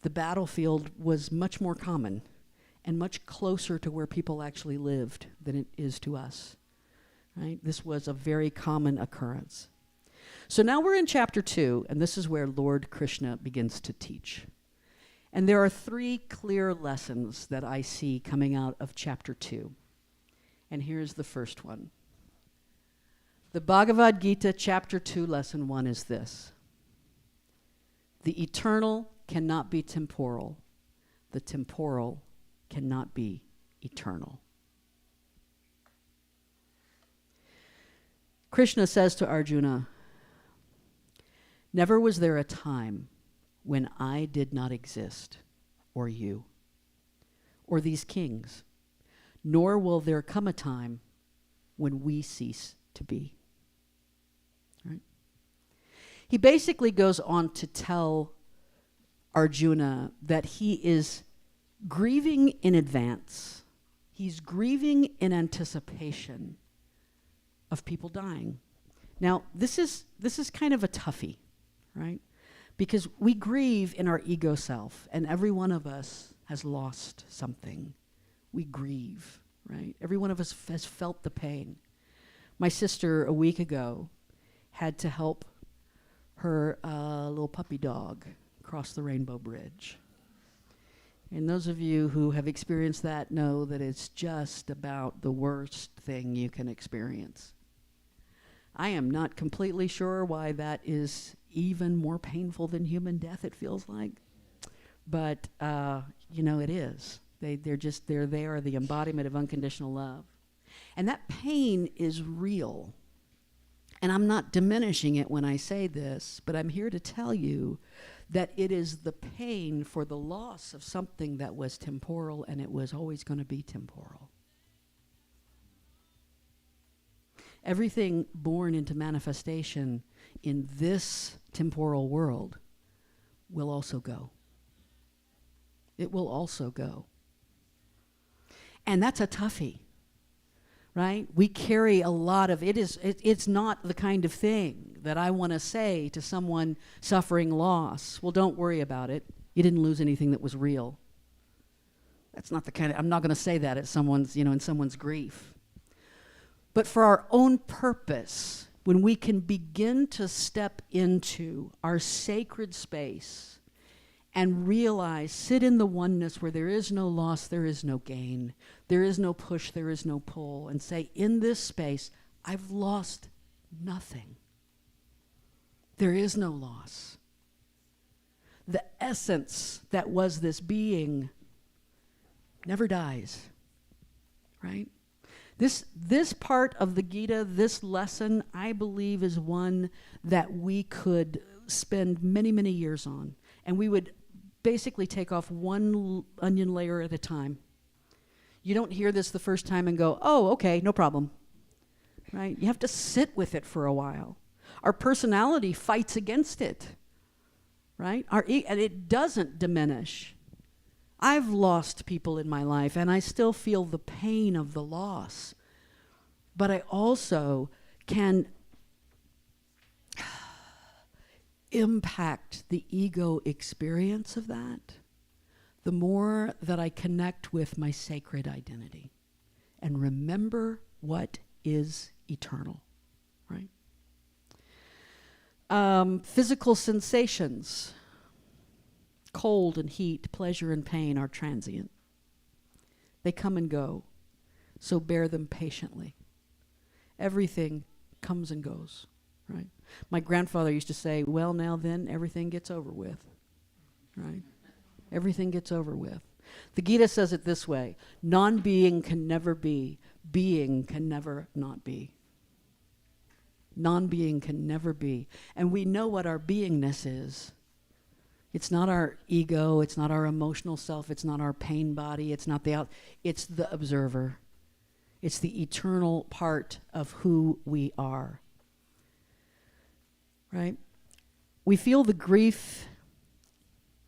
the battlefield was much more common and much closer to where people actually lived than it is to us, right? This was a very common occurrence. So now we're in chapter 2, and this is where Lord Krishna begins to teach. And there are 3 clear lessons that I see coming out of chapter 2. And here's the first one. The Bhagavad Gita, chapter 2, lesson 1 is this. The eternal cannot be temporal. The temporal cannot be eternal. Krishna says to Arjuna, never was there a time when I did not exist, or you, or these kings, nor will there come a time when we cease to be. Right? He basically goes on to tell Arjuna that he is grieving in advance. He's grieving in anticipation of people dying. Now, this is kind of a toughie, right? Because we grieve in our ego self, and every one of us has lost something. We grieve, right? Every one of us has felt the pain. My sister, a week ago, had to help her little puppy dog cross the Rainbow Bridge. And those of you who have experienced that know that it's just about the worst thing you can experience. I am not completely sure why that is even more painful than human death, it feels like. But, it is. They're there, the embodiment of unconditional love. And that pain is real. And I'm not diminishing it when I say this, but I'm here to tell you that it is the pain for the loss of something that was temporal, and it was always going to be temporal. Everything born into manifestation in this temporal world will also go. It will also go. And that's a toughie, right? We carry a lot of, it's not the kind of thing that I want to say to someone suffering loss. Well, don't worry about it. You didn't lose anything that was real. That's not the kind of, I'm not going to say that at someone's, in someone's grief. But for our own purpose, when we can begin to step into our sacred space and realize, sit in the oneness where there is no loss, there is no gain, there is no push, there is no pull, and say, in this space, I've lost nothing. There is no loss. The essence that was this being never dies, right? This part of the Gita, this lesson, I believe is one that we could spend many, many years on. And we would basically take off one onion layer at a time. You don't hear this the first time and go, oh, okay, no problem. Right? You have to sit with it for a while. Our personality fights against it. Right? And it doesn't diminish. I've lost people in my life, and I still feel the pain of the loss. But I also can impact the ego experience of that the more that I connect with my sacred identity and remember what is eternal, right? Physical sensations, cold and heat, pleasure and pain are transient. They come and go, so bear them patiently. Everything comes and goes, right? My grandfather used to say, well, now then, everything gets over with, right? Everything gets over with. The Gita says it this way, non-being can never be, being can never not be. Non-being can never be. And we know what our beingness is. It's not our ego, it's not our emotional self, it's not our pain body, it's not it's the observer. It's the eternal part of who we are. Right? We feel the grief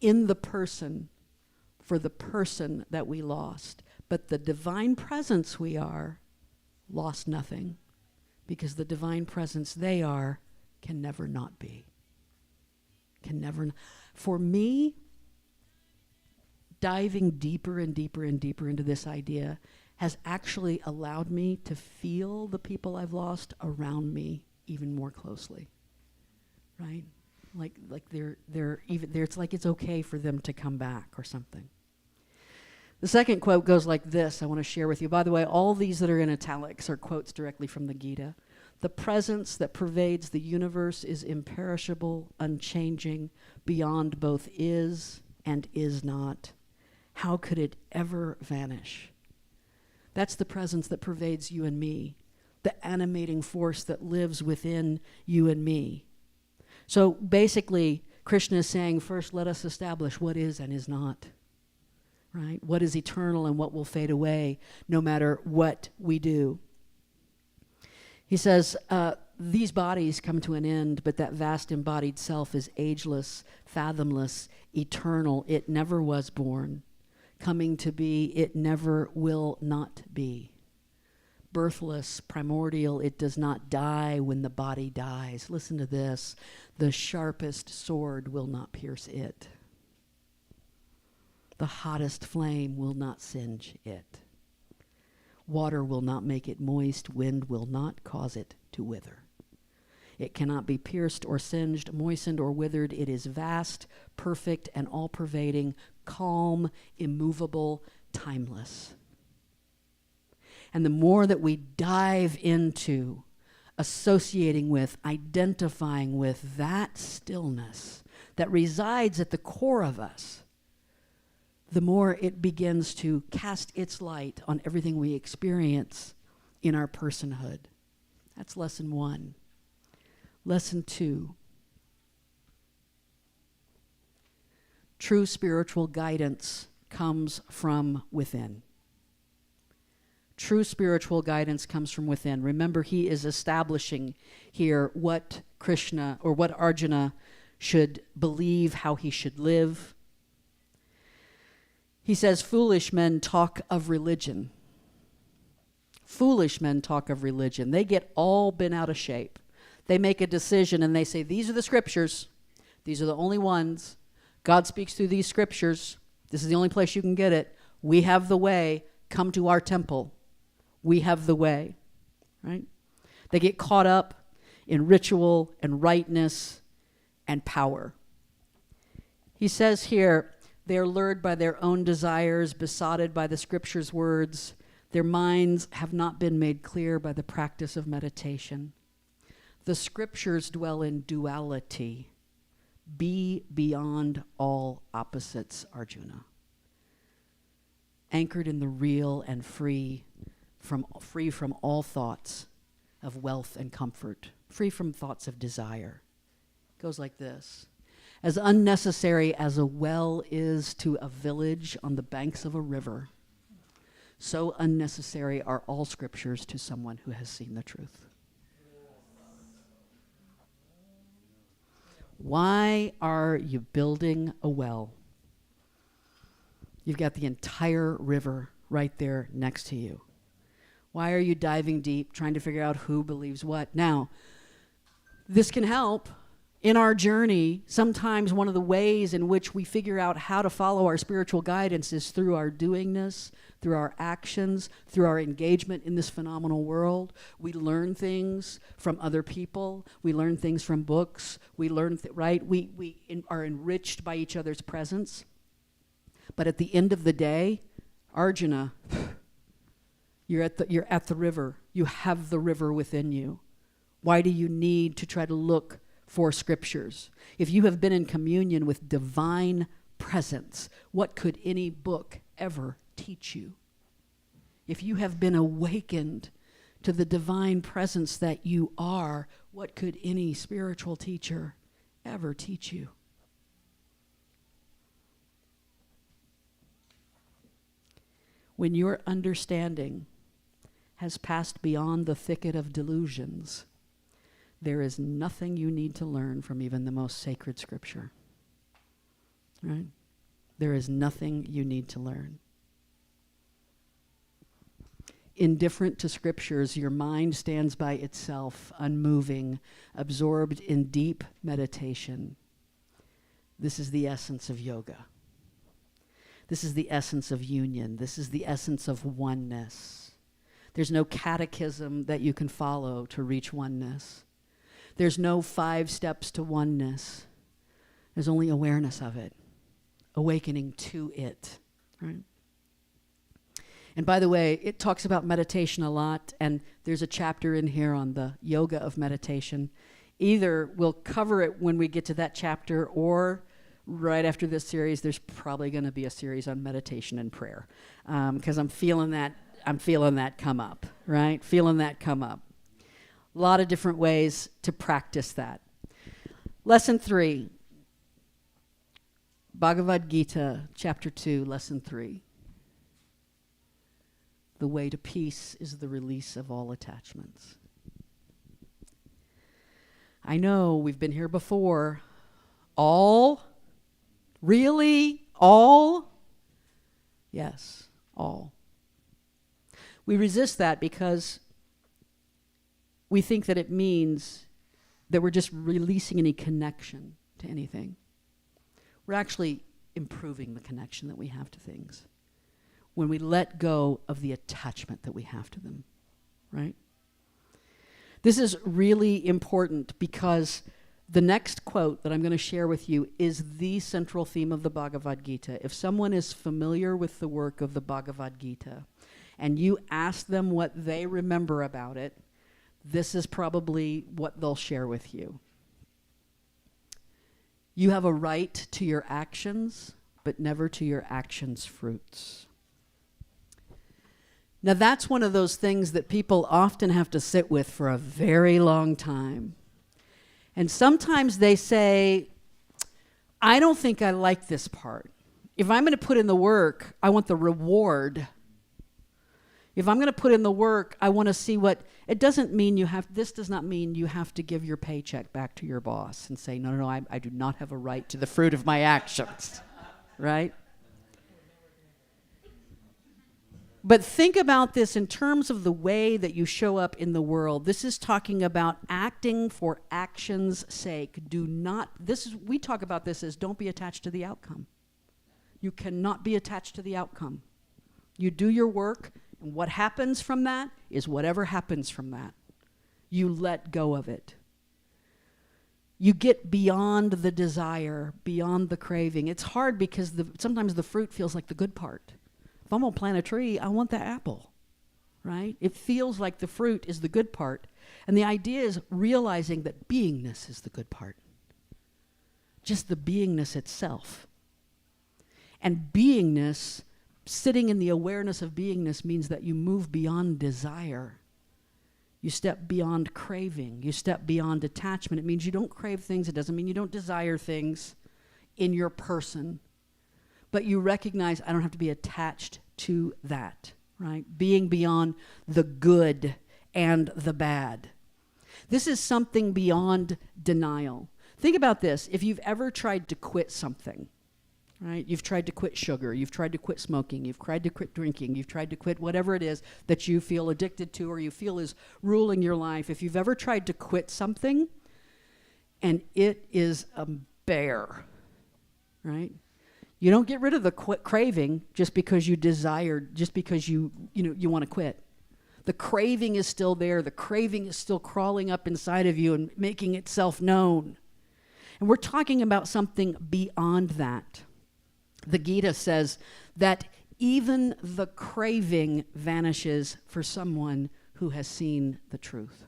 in the person for the person that we lost. But the divine presence we are lost nothing, because the divine presence they are can never not be. Can never. For me, diving deeper and deeper and deeper into this idea has actually allowed me to feel the people I've lost around me even more closely. Right? Like they're even there. It's like it's okay for them to come back or something. The second quote goes like this. I want to share with you. By the way, all these that are in italics are quotes directly from the Gita. The presence that pervades the universe is imperishable, unchanging, beyond both is and is not. How could it ever vanish? That's the presence that pervades you and me, the animating force that lives within you and me. So basically, Krishna is saying, first let us establish what is and is not. Right? What is eternal and what will fade away no matter what we do. He says, these bodies come to an end, but that vast embodied self is ageless, fathomless, eternal. It never was born. Coming to be, it never will not be. Birthless, primordial, it does not die when the body dies. Listen to this. The sharpest sword will not pierce it. The hottest flame will not singe it. Water will not make it moist. Wind will not cause it to wither. It cannot be pierced or singed, moistened or withered. It is vast, perfect, and all-pervading, calm, immovable, timeless. And the more that we dive into associating with, identifying with that stillness that resides at the core of us, the more it begins to cast its light on everything we experience in our personhood. That's lesson 1. Lesson 2. True spiritual guidance comes from within. True spiritual guidance comes from within. Remember, he is establishing here what Krishna or what Arjuna should believe, how he should live. He says, foolish men talk of religion. Foolish men talk of religion. They get all bent out of shape. They make a decision and they say, these are the scriptures. These are the only ones. God speaks through these scriptures. This is the only place you can get it. We have the way. Come to our temple. We have the way. Right? They get caught up in ritual and rightness and power. He says here, they are lured by their own desires, besotted by the scripture's words. Their minds have not been made clear by the practice of meditation. The scriptures dwell in duality. Be beyond all opposites, Arjuna. Anchored in the real and free from all thoughts of wealth and comfort, free from thoughts of desire. It goes like this. As unnecessary as a well is to a village on the banks of a river, so unnecessary are all scriptures to someone who has seen the truth. Why are you building a well? You've got the entire river right there next to you. Why are you diving deep, trying to figure out who believes what? Now, this can help. In our journey, sometimes one of the ways in which we figure out how to follow our spiritual guidance is through our doingness, through our actions, through our engagement in this phenomenal world. We learn things from other people. We learn things from books. We learn, are enriched by each other's presence. But at the end of the day, Arjuna, you're at the river. You have the river within you. Why do you need to try to look for scriptures? If you have been in communion with divine presence, what could any book ever teach you? If you have been awakened to the divine presence that you are, what could any spiritual teacher ever teach you? When your understanding has passed beyond the thicket of delusions, there is nothing you need to learn from even the most sacred scripture. Right? There is nothing you need to learn. Indifferent to scriptures, your mind stands by itself, unmoving, absorbed in deep meditation. This is the essence of yoga. This is the essence of union. This is the essence of oneness. There's no catechism that you can follow to reach oneness. There's no 5 steps to oneness. There's only awareness of it, awakening to it, right? And by the way, it talks about meditation a lot, and there's a chapter in here on the yoga of meditation. Either we'll cover it when we get to that chapter, or right after this series, there's probably going to be a series on meditation and prayer, because I'm feeling that come up, right? Feeling that come up. A lot of different ways to practice that. Lesson 3, Bhagavad Gita, chapter 2, lesson 3. The way to peace is the release of all attachments. I know we've been here before. All? Really? All? Yes, all. We resist that because we think that it means that we're just releasing any connection to anything. We're actually improving the connection that we have to things when we let go of the attachment that we have to them, right? This is really important because the next quote that I'm going to share with you is the central theme of the Bhagavad Gita. If someone is familiar with the work of the Bhagavad Gita and you ask them what they remember about it, this is probably what they'll share with you. You have a right to your actions, but never to your actions' fruits. Now that's one of those things that people often have to sit with for a very long time. And sometimes they say, I don't think I like this part. If I'm going to put in the work, I want the reward. If I'm going to put in the work, I want to see what, it doesn't mean this does not mean you have to give your paycheck back to your boss and say, no, I do not have a right to the fruit of my actions, right? But think about this in terms of the way that you show up in the world. This is talking about acting for action's sake. We talk about this as don't be attached to the outcome. You cannot be attached to the outcome. You do your work, and what happens from that is whatever happens from that. You let go of it. You get beyond the desire, beyond the craving. It's hard because sometimes the fruit feels like the good part. If I'm going to plant a tree, I want the apple, right? It feels like the fruit is the good part. And the idea is realizing that beingness is the good part. Just the beingness itself. And beingness, sitting in the awareness of beingness, means that you move beyond desire. You step beyond craving. You step beyond attachment. It means you don't crave things. It doesn't mean you don't desire things in your person. But you recognize I don't have to be attached to that, right? Being beyond the good and the bad. This is something beyond denial. Think about this. If you've ever tried to quit something, right? You've tried to quit sugar. You've tried to quit smoking. You've tried to quit drinking. You've tried to quit whatever it is that you feel addicted to or you feel is ruling your life. If you've ever tried to quit something and it is a bear, right? You don't get rid of the craving just because you want to quit. The craving is still there. The craving is still crawling up inside of you and making itself known. And we're talking about something beyond that. The Gita says that even the craving vanishes for someone who has seen the truth.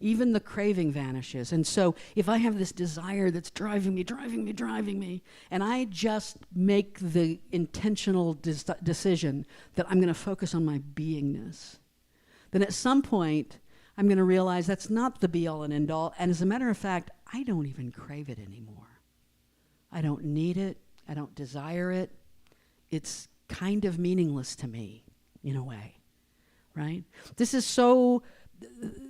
Even the craving vanishes. And so if I have this desire that's driving me, and I just make the intentional decision that I'm going to focus on my beingness, then at some point I'm going to realize that's not the be-all and end-all. And as a matter of fact, I don't even crave it anymore. I don't need it. I don't desire it. It's kind of meaningless to me in a way, right? This is so...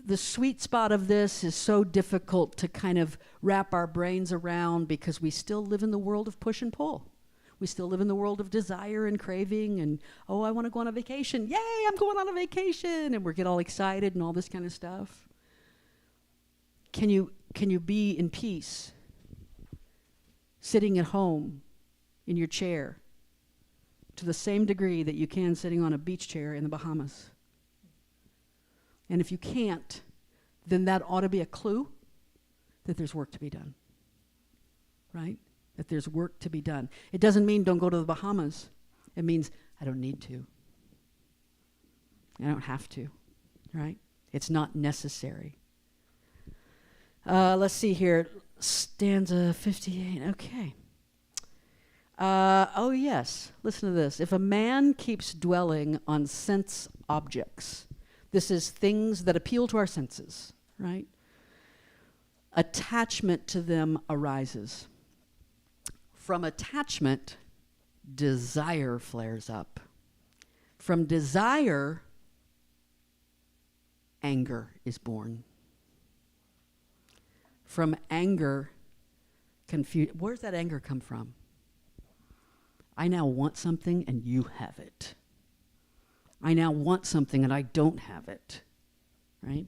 The sweet spot of this is so difficult to kind of wrap our brains around because we still live in the world of push and pull. We still live in the world of desire and craving and, oh, I want to go on a vacation. Yay, I'm going on a vacation. And we get all excited and all this kind of stuff. Can you be in peace sitting at home in your chair to the same degree that you can sitting on a beach chair in the Bahamas? And if you can't, then that ought to be a clue that there's work to be done, right? That there's work to be done. It doesn't mean don't go to the Bahamas. It means I don't need to. I don't have to, right? It's not necessary. Let's see here. Stanza 58. Okay. Oh, yes. Listen to this. If a man keeps dwelling on sense objects, this is things that appeal to our senses, right? Attachment to them arises. From attachment, desire flares up. From desire, anger is born. From anger, confusion. Where's that anger come from? I now want something and you have it. I now want something and I don't have it, right?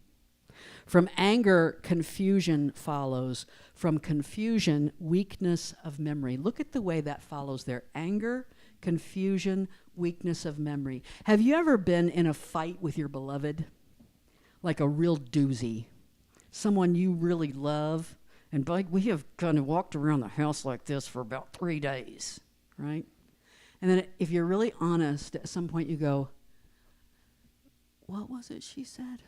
From anger, confusion follows. From confusion, weakness of memory. Look at the way that follows there. Anger, confusion, weakness of memory. Have you ever been in a fight with your beloved? Like a real doozy. Someone you really love. And like we have kind of walked around the house like this for about 3 days, right? And then if you're really honest, at some point you go, what was it she said?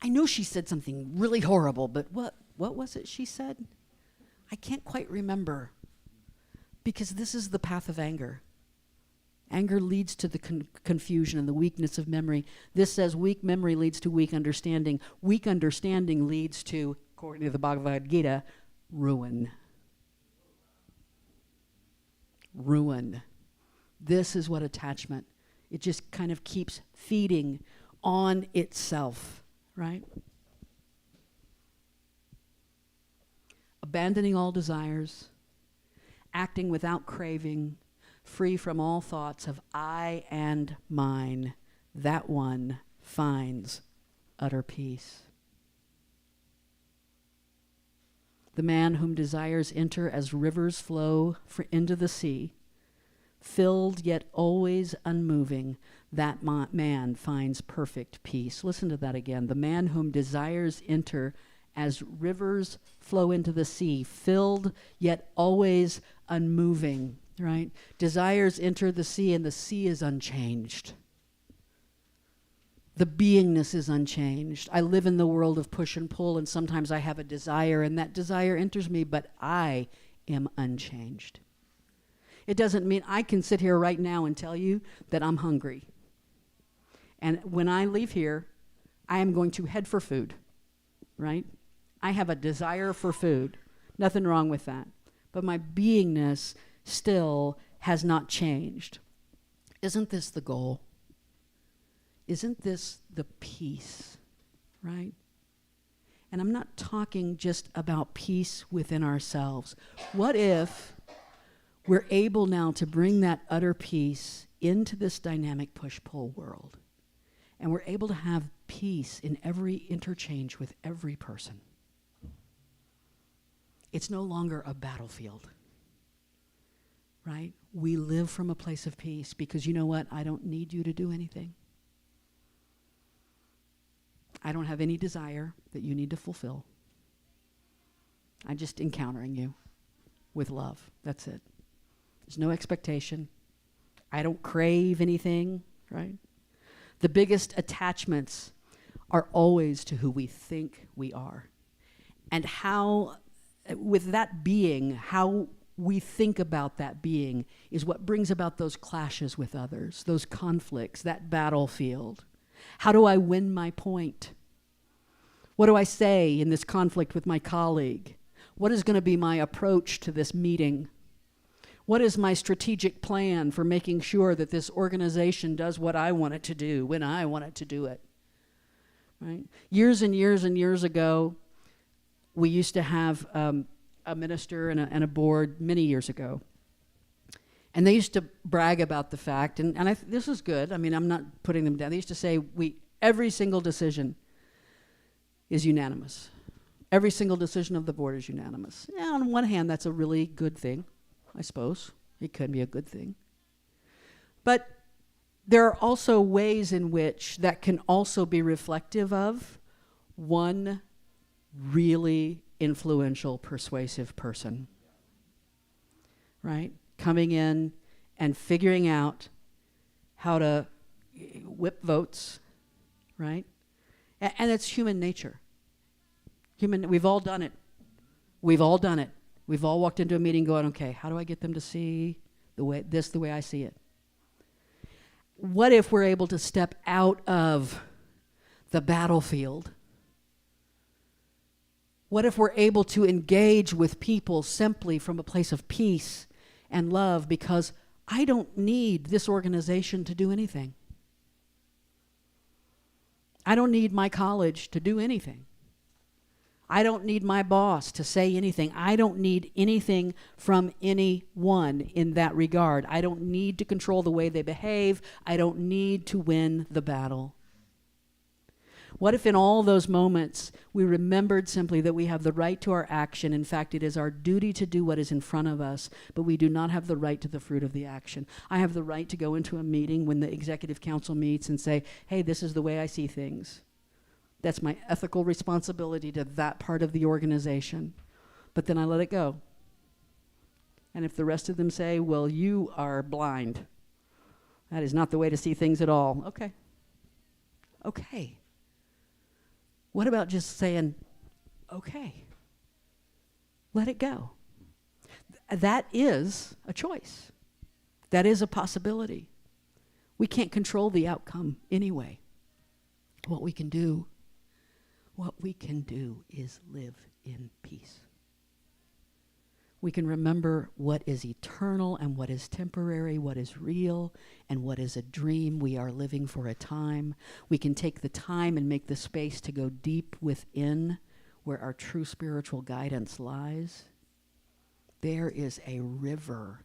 I know she said something really horrible, but what was it she said? I can't quite remember. Because this is the path of anger. Anger leads to the confusion and the weakness of memory. This says weak memory leads to weak understanding. Weak understanding leads to, according to the Bhagavad Gita, ruin. Ruin. This is what attachment. It just kind of keeps feeding on itself, right? Abandoning all desires, acting without craving, free from all thoughts of I and mine, that one finds utter peace. The man whom desires enter as rivers flow into the sea, filled yet always unmoving, that man finds perfect peace. Listen to that again. The man whom desires enter as rivers flow into the sea, filled yet always unmoving, right? Desires enter the sea and the sea is unchanged. The beingness is unchanged. I live in the world of push and pull, and sometimes I have a desire and that desire enters me, but I am unchanged. It doesn't mean I can sit here right now and tell you that I'm hungry. And when I leave here, I am going to head for food, right? I have a desire for food. Nothing wrong with that. But my beingness still has not changed. Isn't this the goal? Isn't this the peace, right? And I'm not talking just about peace within ourselves. What if we're able now to bring that utter peace into this dynamic push-pull world, and we're able to have peace in every interchange with every person? It's no longer a battlefield, right? We live from a place of peace because you know what? I don't need you to do anything. I don't have any desire that you need to fulfill. I'm just encountering you with love. That's it. There's no expectation. I don't crave anything, right? The biggest attachments are always to who we think we are. And how, with that being, how we think about that being is what brings about those clashes with others, those conflicts, that battlefield. How do I win my point? What do I say in this conflict with my colleague? What is going to be my approach to this meeting? What is my strategic plan for making sure that this organization does what I want it to do when I want it to do it? Right? Years and years and years ago, we used to have a minister and a board many years ago. And they used to brag about the fact, and this is good. I mean, I'm not putting them down. They used to say, every single decision is unanimous. Every single decision of the board is unanimous. Yeah, on one hand, that's a really good thing, I suppose. It could be a good thing. But there are also ways in which that can also be reflective of one really influential, persuasive person, right? Coming in and figuring out how to whip votes, right? And it's human nature. We've all done it. We've all done it. We've all walked into a meeting going, okay, how do I get them to see the way I see it? What if we're able to step out of the battlefield? What if we're able to engage with people simply from a place of peace and love, because I don't need this organization to do anything. I don't need my college to do anything. I don't need my boss to say anything. I don't need anything from anyone in that regard. I don't need to control the way they behave. I don't need to win the battle. What if in all those moments we remembered simply that we have the right to our action? In fact, it is our duty to do what is in front of us, but we do not have the right to the fruit of the action. I have the right to go into a meeting when the executive council meets and say, hey, this is the way I see things. That's my ethical responsibility to that part of the organization. But then I let it go. And if the rest of them say, well, you are blind, that is not the way to see things at all. Okay. Okay. What about just saying, okay, let it go? That is a choice. That is a possibility. We can't control the outcome anyway. What we can do is live in peace. We can remember what is eternal and what is temporary, what is real and what is a dream. We are living for a time. We can take the time and make the space to go deep within where our true spiritual guidance lies. There is a river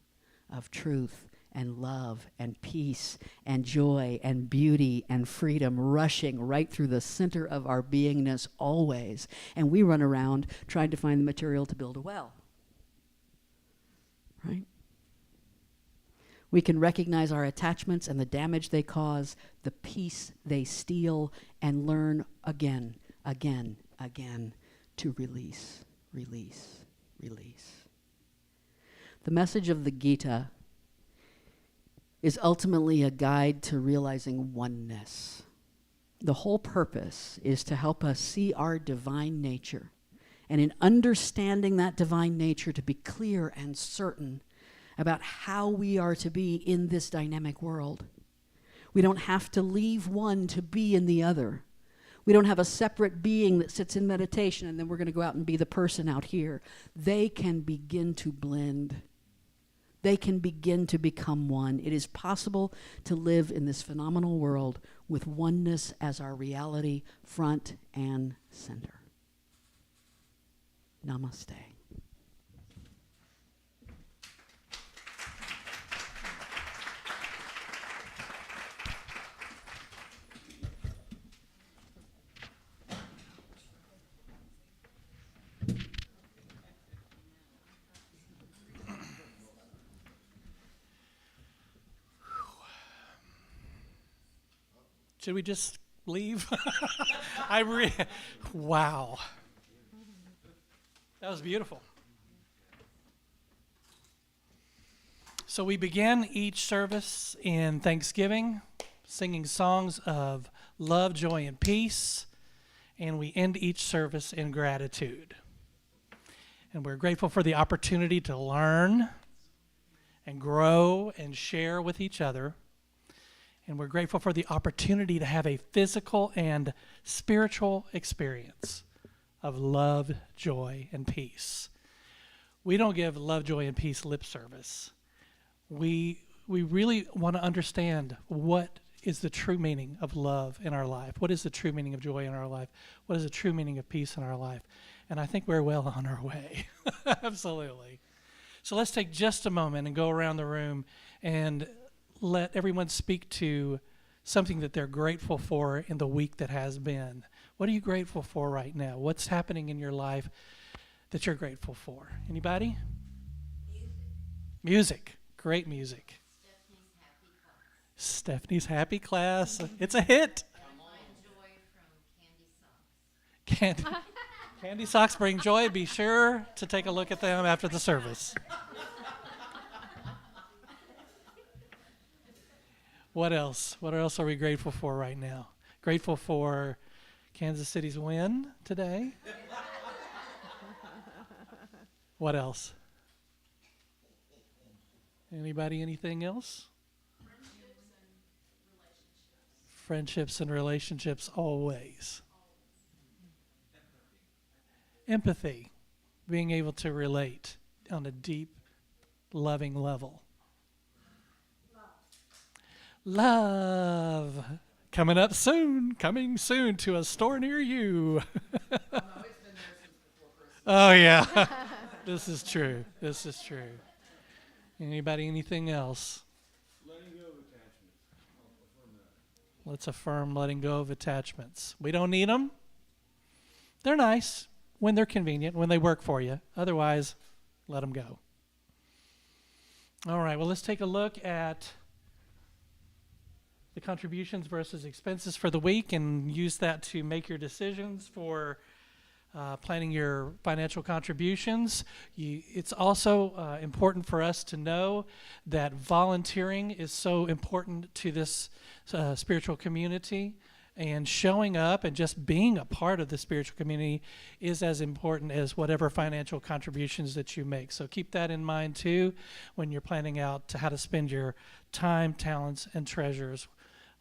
of truth and love and peace and joy and beauty and freedom rushing right through the center of our beingness always. And we run around trying to find the material to build a well. Right? We can recognize our attachments and the damage they cause, the peace they steal, and learn again to release, release, release. The message of the Gita is ultimately a guide to realizing oneness. The whole purpose is to help us see our divine nature, and in understanding that divine nature, to be clear and certain about how we are to be in this dynamic world. We don't have to leave one to be in the other. We don't have a separate being that sits in meditation and then we're going to go out and be the person out here. They can begin to blend. They can begin to become one. It is possible to live in this phenomenal world with oneness as our reality, front and center. Namaste.
Should we just leave? Wow. That was beautiful. So we begin each service in thanksgiving, singing songs of love, joy, and peace. and we end each service in gratitude. And we're grateful for the opportunity to learn and grow and share with each other. And we're grateful for the opportunity to have a physical and spiritual experience of love, joy, and peace. We don't give love, joy, and peace lip service. We really want to understand what is the true meaning of love in our life. What is the true meaning of joy in our life? What is the true meaning of peace in our life? And I think we're well on our way. Absolutely. So let's take just a moment and go around the room and let everyone speak to something that they're grateful for in the week that has been. What are you grateful for right now? What's happening in your life that you're grateful for? Anybody? Music. Great music. Stephanie's Happy Class. It's a hit. Candy Socks bring joy. Be sure to take a look at them after the service. What else? What else are we grateful for right now? Grateful for Kansas City's win today. What else? Anybody, anything else? Friendships and relationships always. Empathy, being able to relate on a deep, loving level. Love. Coming up soon. Coming soon to a store near you. Oh, yeah. This is true. This is true. Anybody, anything else?
Letting go of attachments.
Let's affirm letting go of attachments. We don't need them. They're nice when they're convenient, when they work for you. Otherwise, let them go. All right, well, let's take a look at the contributions versus expenses for the week and use that to make your decisions for planning your financial contributions. It's also important for us to know that volunteering is so important to this spiritual community, and showing up and just being a part of the spiritual community is as important as whatever financial contributions that you make. So keep that in mind too when you're planning out how to spend your time, talents, and treasures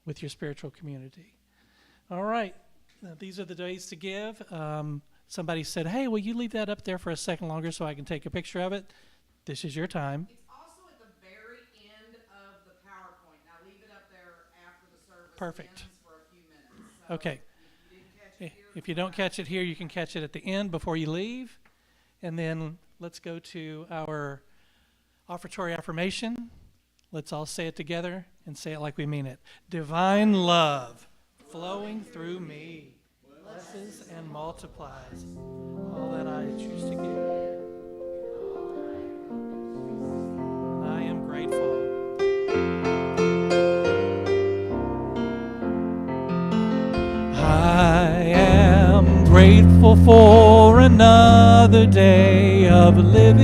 with your spiritual community. All right, now, these are the days to give. Somebody said, hey, will you leave that up there for a second longer so I can take a picture of it? This is your time.
It's also at the very end of the PowerPoint. Now leave it up there after the service
Perfect.
ends for a few minutes. So
Okay.
if you didn't catch it here,
If you don't catch it here, you can catch it at the end before you leave. And then let's go to our offertory affirmation. Let's all say it together and say it like we mean it. Divine love flowing through me blesses and multiplies all that I choose to give. I am grateful. I am grateful for another day of living.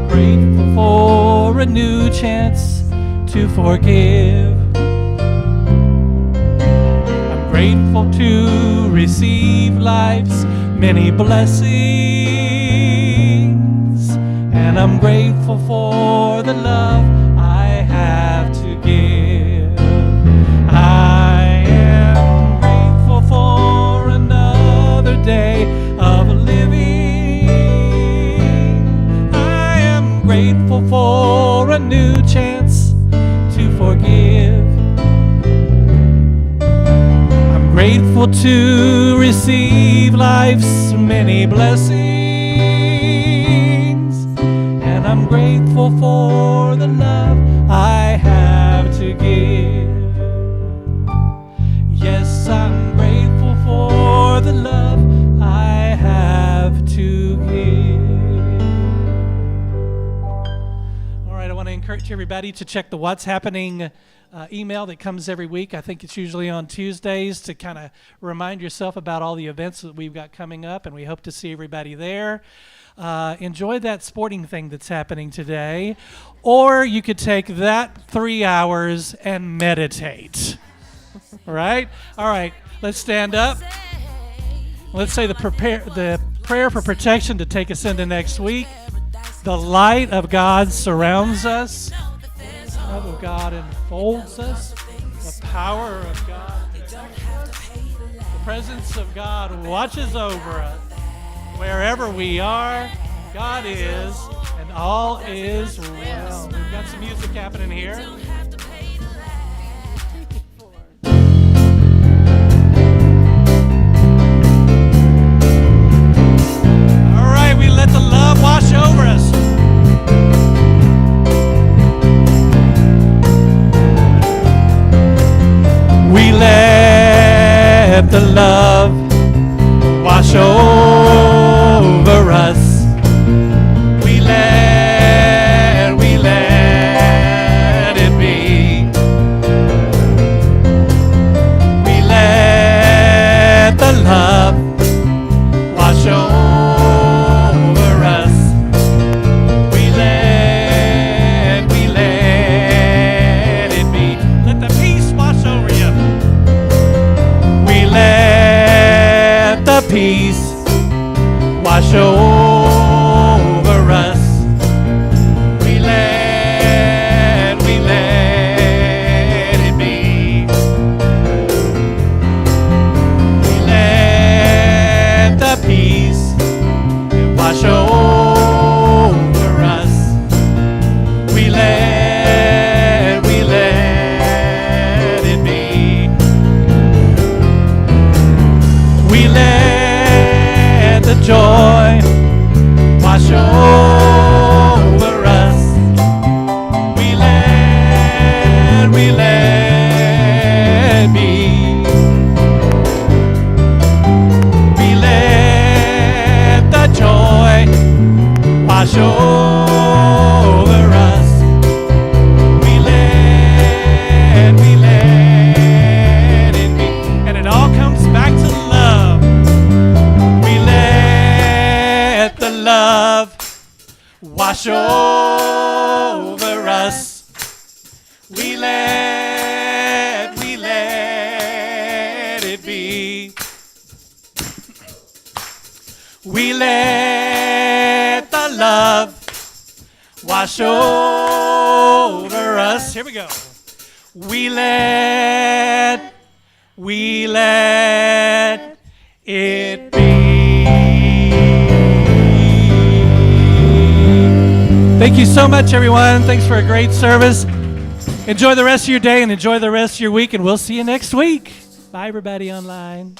Grateful for a new chance to forgive. I'm grateful to receive life's many blessings. And I'm grateful for the love I have to give. I am grateful for another day of living. I am grateful for a new chance to forgive. I'm grateful to receive life's many blessings. And I'm grateful for the love I have to give. Yes, I'm grateful for the love I have to give. All right, I want to encourage everybody to check the What's Happening email that comes every week. I think it's usually on Tuesdays to kind of remind yourself about all the events that we've got coming up, and we hope to see everybody there. Enjoy that sporting thing that's happening today, or you could take that 3 hours and meditate. Right? All right. Let's stand up. Let's say the prayer for protection to take us into next week. The light of God surrounds us. The love of God enfolds us. The power of God protects us. The presence of God watches over us. Wherever we are, God is, and all is well. We've got some music happening here. All right, we let the love wash over us. We let the love wash over us. We let it be. We let the love wash over us. We let it be. Let the peace wash over you. We let the peace wash over us. We let it be. We let the peace wash over us. We let it be. We let the joy wash over us. We let be. We let the joy wash over us. We let it be. And it all comes back to love. We let the love wash over us. We let it be. We let the love wash over us. Here we go. We let it be. Thank you so much, everyone. Thanks for a great service. Enjoy the rest of your day and enjoy the rest of your week, and we'll see you next week. Bye, everybody online.